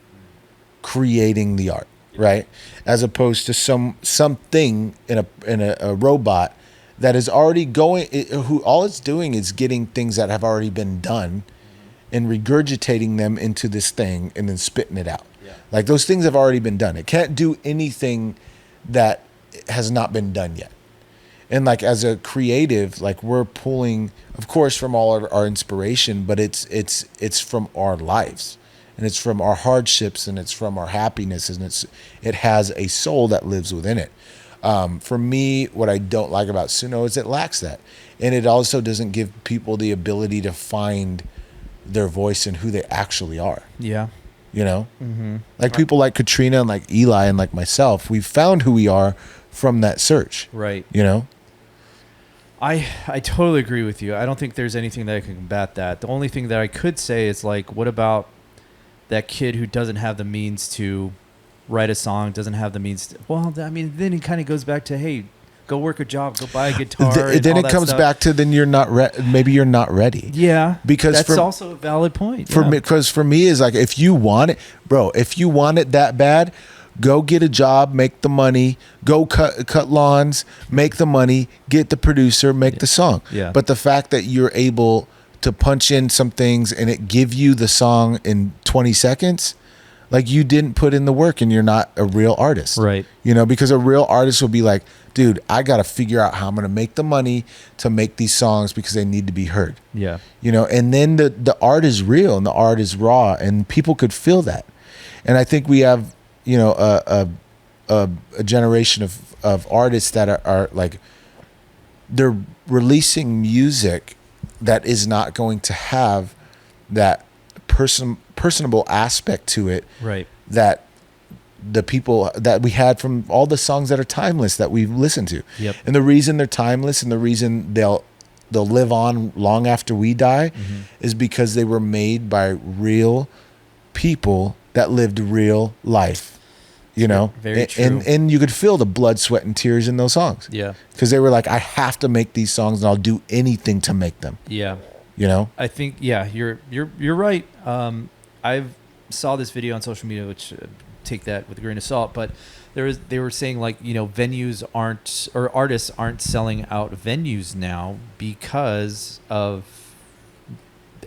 creating the art, right? As opposed to something in a robot that is already who all it's doing is getting things that have already been done and regurgitating them into this thing and then spitting it out. Yeah. Like, those things have already been done. It can't do anything that has not been done yet. And like, as a creative, like, we're pulling, of course, from all of our inspiration, but it's from our lives, and it's from our hardships, and it's from our happiness, and it has a soul that lives within it. For me, what I don't like about Suno is it lacks that, and it also doesn't give people the ability to find their voice and who they actually are.
Yeah.
You know, like people like Katrina and like Eli and like myself, we've found who we are from that search.
Right.
You know.
I totally agree with you. I don't think there's anything that can combat that. The only thing that I could say is, like, what about that kid who doesn't have the means to write a song, doesn't have the means to, well, I mean, then it kind of goes back to, hey, go work a job, go buy a guitar.
Then it comes back to, then you're not maybe you're not ready.
Yeah,
because
that's also a valid point.
For me, because for me is like, if you want it, bro, if you want it that bad, go get a job, make the money, go cut lawns, make the money, get the producer, make the song.
Yeah.
But the fact that you're able to punch in some things and it give you the song in 20 seconds, like, you didn't put in the work and you're not a real artist.
Right.
You know, because a real artist will be like, dude, I got to figure out how I'm going to make the money to make these songs because they need to be heard.
Yeah.
You know, and then the art is real and the art is raw and people could feel that. And I think we have, you know, a generation of artists that are like, they're releasing music that is not going to have that personable aspect to it. Right. That the people that we had from all the songs that are timeless that we've listened to. Yep. And the reason they're timeless and the reason they'll live on long after we die is because they were made by real people that lived real life. You know,
very true.
And you could feel the blood, sweat, and tears in those songs. Yeah, because they were like, I have to make these songs, and I'll do anything to make them. Yeah, you know.
I think you're right. I saw this video on social media, which take that with a grain of salt, but they were saying, like, you know, venues aren't, or artists aren't selling out venues now because of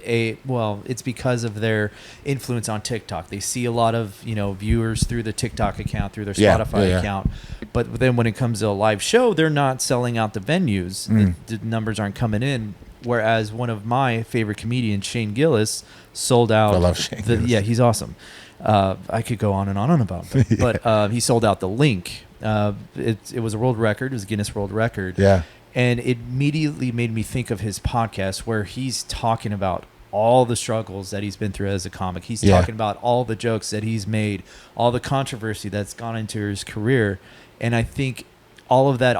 it's because of their influence on TikTok. They see a lot of, you know, viewers through the TikTok account, through their Spotify account. But then when it comes to a live show, they're not selling out the venues. The numbers aren't coming in. Whereas one of my favorite comedians, Shane Gillis, sold out.
I love Shane Gillis.
Yeah, he's awesome. I could go on and on about him. But he sold out the Link. It was a world record. It was a Guinness World Record. Yeah. And it immediately made me think of his podcast where he's talking about all the struggles that he's been through as a comic. He's talking about all the jokes that he's made, all the controversy that's gone into his career. And I think all of that,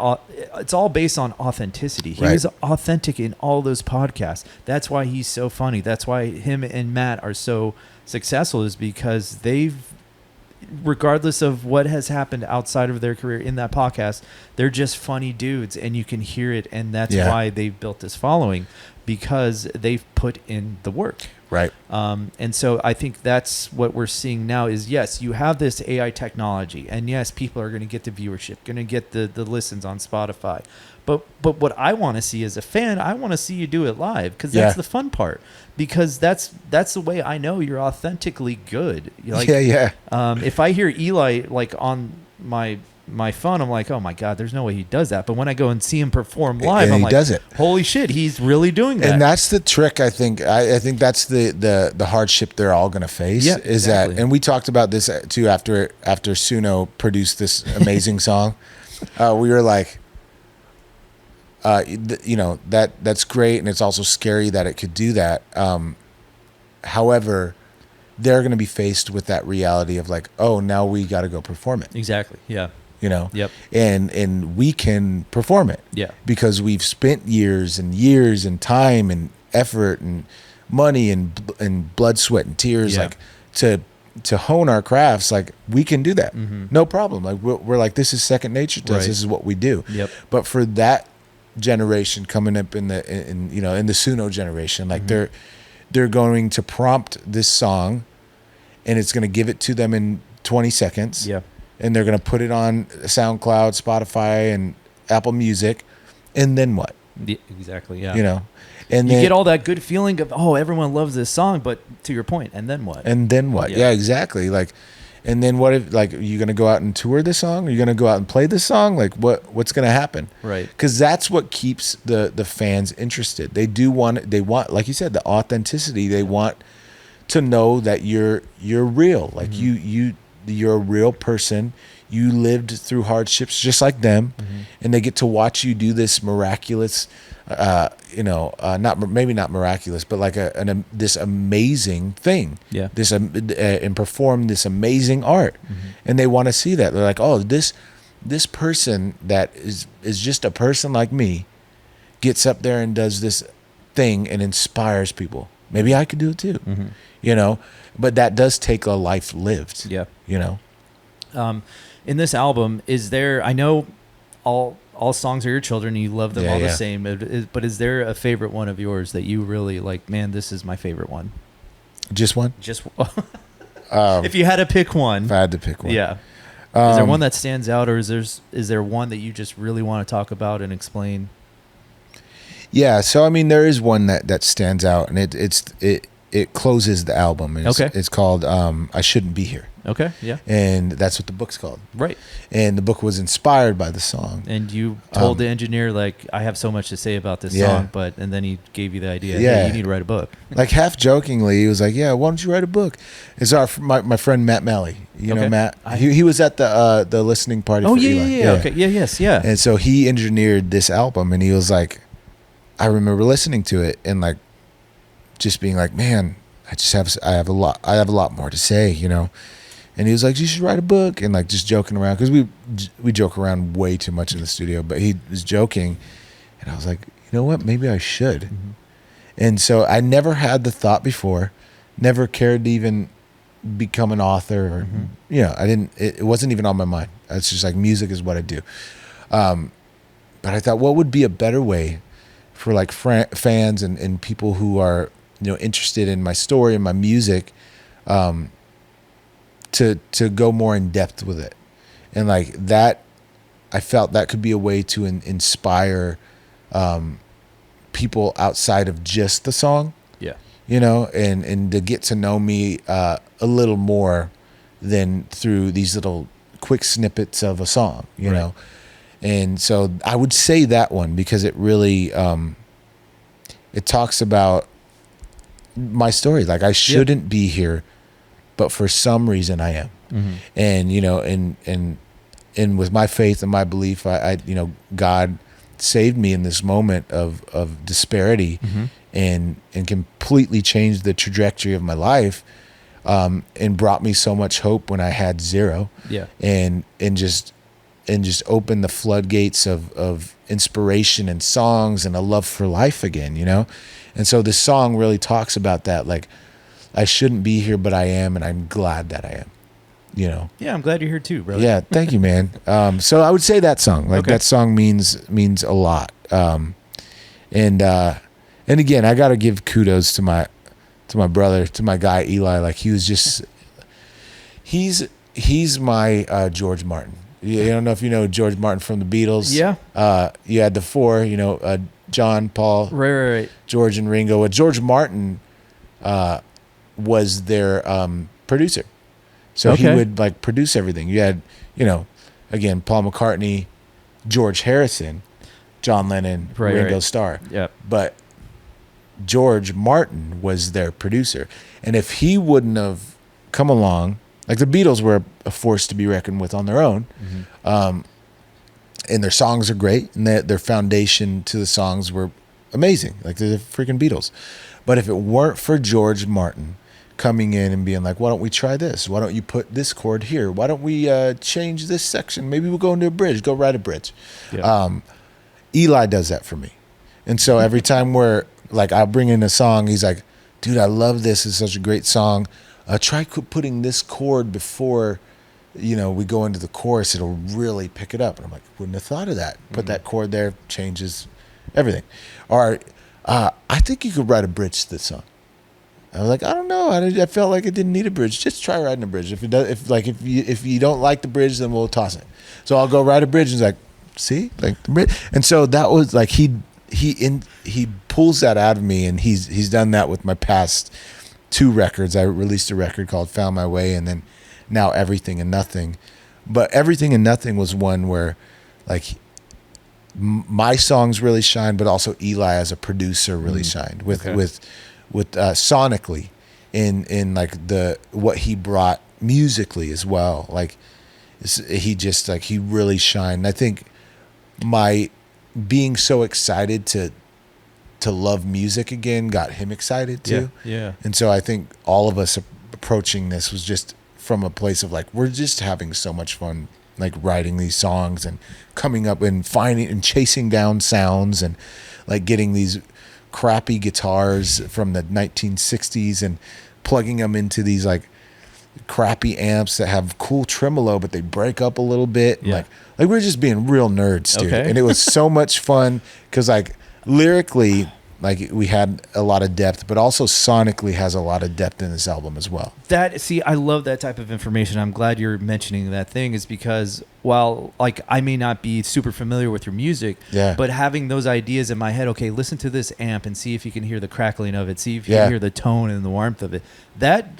it's all based on authenticity. He was authentic in all those podcasts. That's why he's so funny. That's why him and Matt are so successful, is because they've, regardless of what has happened outside of their career in that podcast, they're just funny dudes, and you can hear it. And that's why they've built this following, because they've put in the work. Right. And so I think that's what we're seeing now is, yes, you have this AI technology, and yes, people are going to get the viewership, going to get the listens on Spotify. But what I want to see as a fan, I want to see you do it live, because that's the fun part. Because that's the way I know you're authentically good. Like, if I hear Eli like on my phone, I'm like, oh my God, there's no way he does that. But when I go and see him perform live, I'm like, does it. Holy shit, he's really doing that.
And that's the trick, I think. I think that's the hardship they're all going to face. Yeah, is exactly. That, and we talked about this too after Suno produced this amazing song. We were like, you know, that's great, and it's also scary that it could do that. However, they're going to be faced with that reality of like, oh, now we got to go perform it.
Exactly. Yeah.
you know?
Yep.
And we can perform it.
Yeah.
Because we've spent years and years and time and effort and money and blood, sweat, and tears, like to hone our crafts. Like, we can do that. No problem. Like, we're like, this is second nature to us. This is what we do.
Yep.
But for that generation coming up in the Suno generation, like they're going to prompt this song, and it's going to give it to them in 20 seconds.
Yeah.
And they're going to put it on SoundCloud, Spotify, and Apple Music. And then what?
Yeah, exactly. Yeah.
You know, and
you
then,
get all that good feeling of, oh, everyone loves this song, but to your point, and then what?
And then what? Yeah, exactly. Like, and then what if, like, are you going to go out and tour this song? Are you going to go out and play this song? Like, what's going to happen?
Right.
Because that's what keeps the fans interested. They want, like you said, the authenticity. They want to know that you're real. Like, you're a real person. You lived through hardships just like them, and they get to watch you do this miraculous, maybe not miraculous, but like this amazing thing.
Yeah.
This and perform this amazing art, and they want to see that. They're like, oh, this person that is just a person like me, gets up there and does this thing and inspires people. Maybe I could do it too, you know. But that does take a life lived.
Yeah.
You know.
In this album, is there? I know all songs are your children. And you love them all the same. But is there a favorite one of yours that you really like? Man, this is my favorite one.
Just one.
If you had to pick one.
If I had to pick one.
Yeah. Is there one that stands out, or is there one that you just really want to talk about and explain?
Yeah. So I mean, there is one that stands out, and it closes the album. And it's called "I Shouldn't Be Here."
Okay, yeah.
And that's what the book's called.
Right.
And the book was inspired by the song.
And you told the engineer, like, I have so much to say about this song, and then he gave you the idea, hey, you need to write a book.
Like, half jokingly, he was like, yeah, why don't you write a book? It's my friend Matt Malley. You know Matt? He was at the listening party for Eli.
Yeah. Okay, yeah.
And so he engineered this album, and he was like, I remember listening to it and, like, just being like, man, I have a lot more to say, you know. And he was like, you should write a book, and, like, just joking around, because we joke around way too much in the studio, but he was joking, and I was like, you know what, maybe I should. And so I never had the thought before, never cared to even become an author, or you know, it wasn't even on my mind. It's just like, music is what I do. But I thought, what would be a better way for, like, fans and people who are, you know, interested in my story and my music, to go more in depth with it. And, like, that, I felt that could be a way to inspire people outside of just the song. Yeah. You know, and to get to know me a little more than through these little quick snippets of a song, you know. And so I would say that one, because it really it talks about my story. Like, I shouldn't be here, but for some reason I am. And, you know, and with my faith and my belief, I you know, God saved me in this moment of disparity, and completely changed the trajectory of my life, and brought me so much hope when I had zero. And just opened the floodgates of inspiration and songs and a love for life again, you know. And so this song really talks about that. Like, I shouldn't be here, but I am, and I'm glad that I am, you know. Yeah,
I'm glad you're here too, brother.
Yeah, thank you, man. So I would say that song, like, that song means a lot. And again, I got to give kudos to my brother, to my guy Eli. Like, he was just, he's my George Martin. You don't know if you know George Martin from the Beatles. Yeah. You had the four, you know, John, Paul,
right,
George, and Ringo. George Martin was their producer. So he would, like, produce everything. You had, you know, again, Paul McCartney, George Harrison, John Lennon, Ringo Starr. Yeah. But George Martin was their producer. And if he wouldn't have come along, like, the Beatles were a force to be reckoned with on their own. And their songs are great, and their foundation to the songs were amazing. Like, they're the freaking Beatles. But if it weren't for George Martin coming in and being like, why don't we try this? Why don't you put this chord here? Why don't we change this section? Maybe we'll go into a bridge. Go write a bridge. Yeah. Eli does that for me. And so every time I'll bring in a song, he's like, dude, I love this. It's such a great song. Try putting this chord before, we go into the chorus. It'll really pick it up. And I'm like, wouldn't have thought of that. Put that chord there, changes everything. Or I think you could write a bridge to this song. I was like, I don't know. I felt like it didn't need a bridge. Just try writing a bridge. If you don't like the bridge, then we'll toss it. So I'll go write a bridge, and he's like, see, like the bridge. And so that was like he pulls that out of me, and he's done that with my past 2 records. I released a record called Found My Way, and then now Everything and Nothing. But Everything and Nothing was one where like my songs really shine, but also Eli as a producer really shined with sonically in like what he brought musically as well. Like he really shined. I think my being so excited to love music again got him excited too.
Yeah.
And so I think all of us approaching this was just from a place of like, we're just having so much fun, like writing these songs and coming up and finding and chasing down sounds and like getting these crappy guitars from the 1960s and plugging them into these like crappy amps that have cool tremolo, but they break up a little bit. Yeah. Like we're just being real nerds, dude. Okay. And it was so much fun because like lyrically, like we had a lot of depth, but also sonically has a lot of depth in this album as well.
I love that type of information. I'm glad you're mentioning that thing, is because while like I may not be super familiar with your music, but having those ideas in my head, okay, listen to this amp and see if you can hear the crackling of it, see if you can hear the tone and the warmth of it. That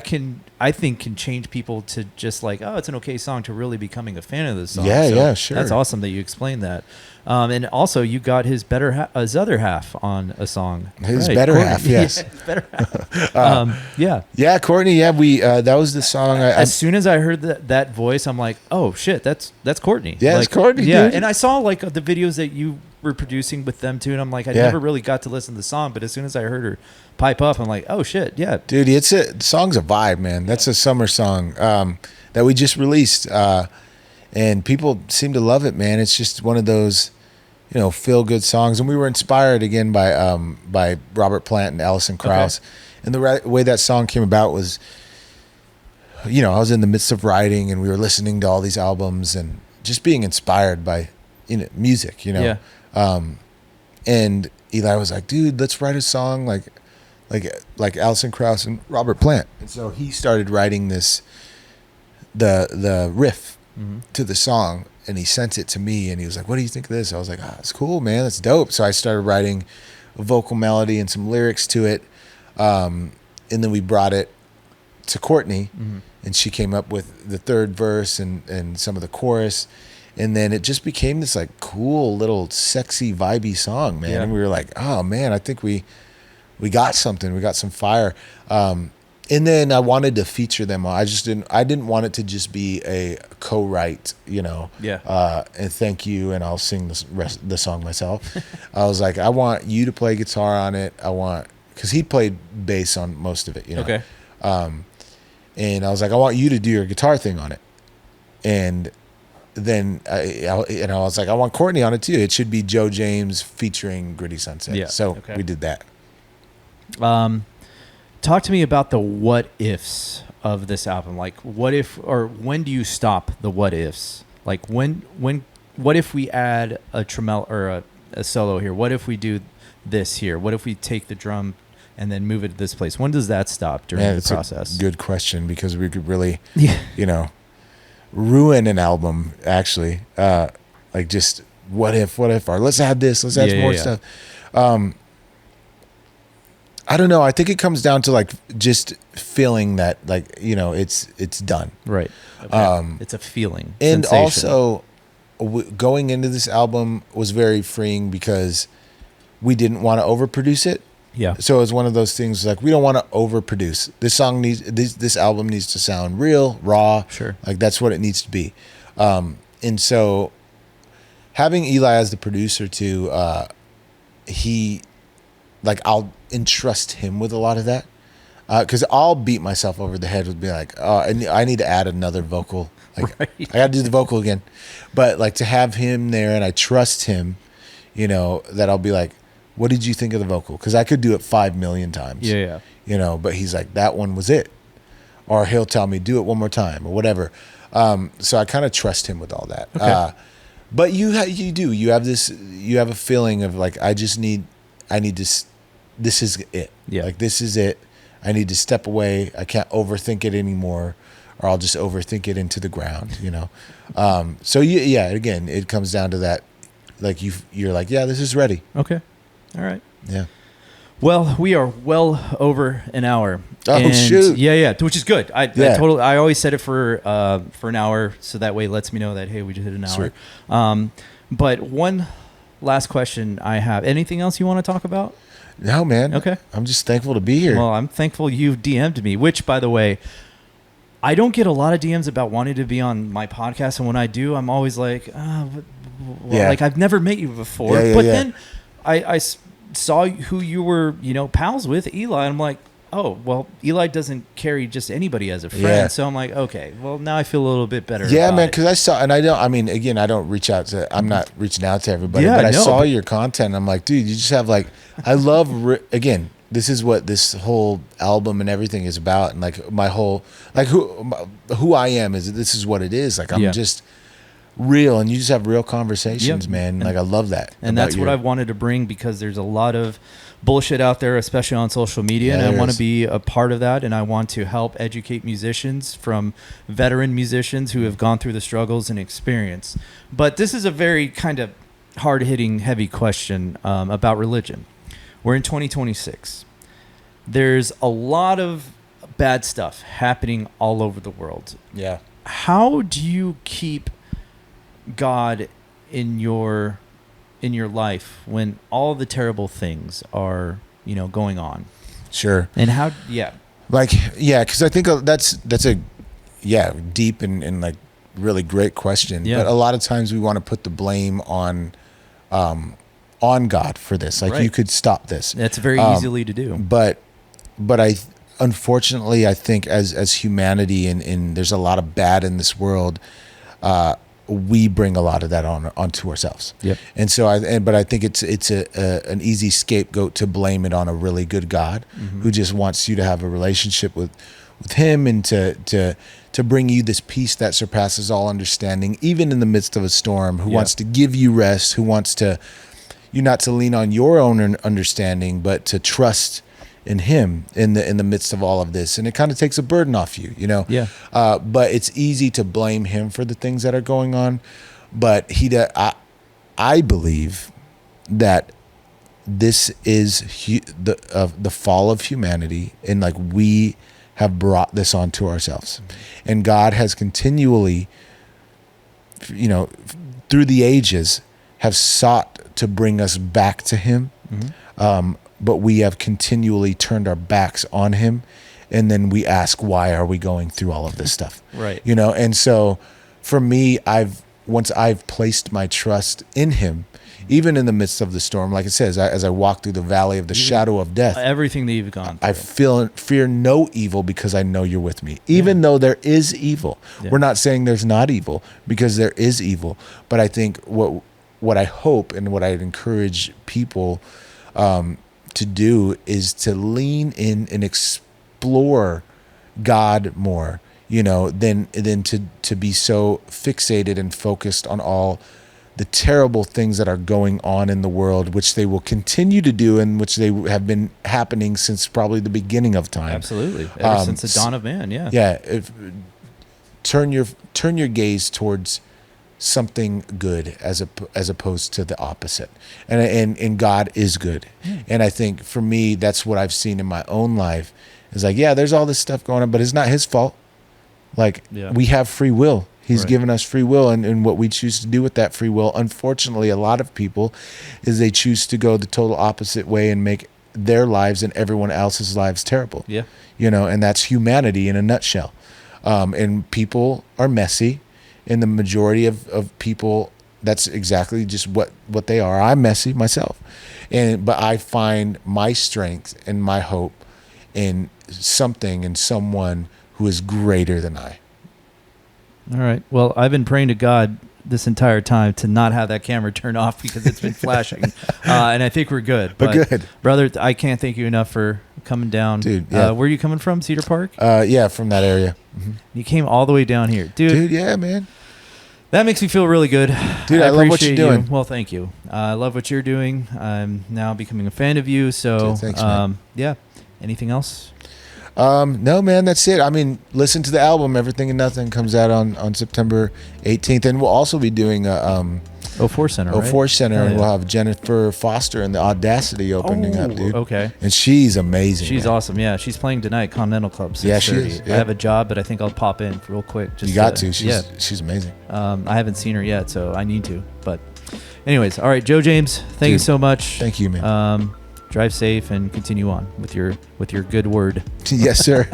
can, I think, can change people to just like, oh, it's an okay song, to really becoming a fan of this song.
Yeah, sure.
That's awesome that you explained that. And also, you got his other half on a song.
His better Courtney. Half, yes.
His better half.
Yeah, Courtney. Yeah, we that was the song.
As soon as I heard that voice, I'm like, oh shit, that's Courtney.
Yeah,
like,
it's Courtney.
Yeah,
dude.
and I saw like the videos that you were producing with them too, and I'm like, I never really got to listen to the song, but as soon as I heard her pipe up, I'm like, oh shit, yeah,
dude, the song's a vibe, man. That's a summer song that we just released, and people seem to love it, man. It's just one of those, feel good songs, and we were inspired again by Robert Plant and Alison Krauss. And the way that song came about was, I was in the midst of writing, and we were listening to all these albums and just being inspired by music, and Eli was like, dude, let's write a song like Alison Krauss and Robert Plant. And so he started writing the riff to the song, and he sent it to me, and he was like, what do you think of this? I was like, it's cool, man, that's dope. So I started writing a vocal melody and some lyrics to it, and then we brought it to Courtney, and she came up with the third verse and some of the chorus, and then it just became this like cool little sexy vibey song, man. And we were like, oh man, I think we got something. We got some fire. And then I wanted to feature them. I didn't want it to just be a co-write, and thank you, and I'll sing the song myself. I was like, I want you to play guitar on it. Because he played bass on most of it,
Okay.
And I was like, I want you to do your guitar thing on it. And then I was like, I want Courtney on it too. It should be Joe James featuring Gritty Sunset. Yeah. So we did that.
Talk to me about the what ifs of this album. Like, what if, or when do you stop the what ifs? Like, what if we add a tremolo or a solo here? What if we do this here? What if we take the drum and then move it to this place? When does that stop during the process?
Good question, because we could really, ruin an album, actually. Like, just what if, or let's add this, let's add more stuff. I don't know. I think it comes down to like just feeling that, like, it's done.
Right. Okay. It's a feeling.
And also, going into this album was very freeing because we didn't want to overproduce it.
Yeah.
So it was one of those things like, we don't want to overproduce. This album needs to sound real, raw.
Sure.
Like, that's what it needs to be. And so having Eli as the producer too, I'll entrust him with a lot of that. Because I'll beat myself over the head with being like, oh, I need to add another vocal. Like,
Right.
I got to do the vocal again. But like to have him there and I trust him, that I'll be like, what did you think of the vocal? Because I could do it 5 million times.
Yeah.
But he's like, that one was it. Or he'll tell me, do it one more time or whatever. So I kind of trust him with all that.
Okay.
But you have a feeling of like, I need to, this is it.
Yeah.
Like, this is it. I need to step away. I can't overthink it anymore, or I'll just overthink it into the ground, So again, it comes down to that. Like you're like, yeah, this is ready.
Okay. All right.
Yeah.
Well, we are well over an hour.
Oh, shoot.
Yeah, which is good. I always set it for an hour, so that way it lets me know that, hey, we just hit an hour.
Sweet.
But one last question I have. Anything else you want to talk about?
No, man.
Okay.
I'm just thankful to be here.
Well, I'm thankful you DM'd me, which, by the way, I don't get a lot of DMs about wanting to be on my podcast, and when I do, I'm always like, like I've never met you before. Then I saw who you were, pals with, Eli, and I'm like, oh, well, Eli doesn't carry just anybody as a friend.
Yeah.
So I'm like, okay, well, now I feel a little bit better.
Yeah,
about
man,
it.
because I saw, and I don't reach out to, I'm not reaching out to everybody,
Yeah,
but I
no,
saw your content. And I'm like, dude, you just have like, I love, again, this is what this whole album and everything is about. And like my whole, like who I am this is what it is. Like I'm just real, and you just have real conversations, man. Like I love that.
And that's what I wanted to bring, because there's a lot of bullshit out there, especially on social media, and I want to be a part of that, and I want to help educate musicians from veteran musicians who have gone through the struggles and experience. But this is a very kind of hard-hitting, heavy question about religion. We're in 2026. There's a lot of bad stuff happening all over the world.
Yeah.
How do you keep God in your life when all the terrible things are, going on?
Sure.
And how,
because I think that's a deep and like really great question.
Yeah.
But a lot of times we want to put the blame on God for this. Like, you could stop this.
That's very easily to do.
But unfortunately, I think as humanity and there's a lot of bad in this world, we bring a lot of that onto ourselves.
Yep.
And so but I think it's an easy scapegoat to blame it on a really good God who just wants you to have a relationship with him, and to bring you this peace that surpasses all understanding, even in the midst of a storm, who wants to give you rest, who wants you not to lean on your own understanding, but to trust in him in the midst of all of this. And it kind of takes a burden off you,
Yeah.
But it's easy to blame him for the things that are going on. But I believe that this is the fall of humanity, and like we have brought this onto ourselves, and God has continually, through the ages, have sought to bring us back to him. But we have continually turned our backs on him, and then we ask, why are we going through all of this stuff?
Right.
And so for me, once I've placed my trust in him, even in the midst of the storm, like it says, as I walk through the valley of the shadow of death,
Everything that you've gone through.
I fear no evil, because I know you're with me. Even though there is evil, we're not saying there's not evil, because there is evil. But I think what I hope and what I'd encourage people to do is to lean in and explore God more, than to be so fixated and focused on all the terrible things that are going on in the world, which they will continue to do, and which they have been happening since probably the beginning of time.
Absolutely. Ever since the dawn of man. Yeah.
Yeah. Turn your gaze towards something good as opposed to the opposite, and God is good. And I think for me, that's what I've seen in my own life, is like, there's all this stuff going on, but it's not his fault. Like, we have free will. He's given us free will, and what we choose to do with that free will, unfortunately, a lot of people, is they choose to go the total opposite way and make their lives and everyone else's lives terrible. Yeah. And that's humanity in a nutshell. And people are messy. And the majority of people, that's exactly just what they are. I'm messy myself. But I find my strength and my hope in something and someone who is greater than I.
All right. Well, I've been praying to God this entire time to not have that camera turn off because it's been flashing. And I think we're good.
But good.
Brother, I can't thank you enough for coming down.
Dude, yeah.
Where are you coming from? Cedar Park?
Yeah, from that area. Mm-hmm.
You came all the way down here.
Dude, yeah, man.
That makes me feel really good.
Dude, I love what you're doing.
Well, thank you. I love what you're doing. I'm now becoming a fan of you. So,
dude, thanks, man.
Yeah. Anything else?
No, man, that's it. I mean, listen to the album. Everything and Nothing comes out on September 18th. And we'll also be doing a
04 Center, right?
04 Center,
yeah.
and we'll have Jennifer Foster and the Audacity opening up, dude.
Okay.
And she's amazing.
She's
man.
awesome. Yeah, she's playing tonight, Continental Club.
Yeah, she is. Yeah.
I have a job, but I think I'll pop in real quick.
You got to. She's amazing.
I haven't seen her yet, so I need to. But anyways, all right, Joe James, thank you so much.
Thank you, man.
Drive safe and continue on with your good word.
Yes, sir.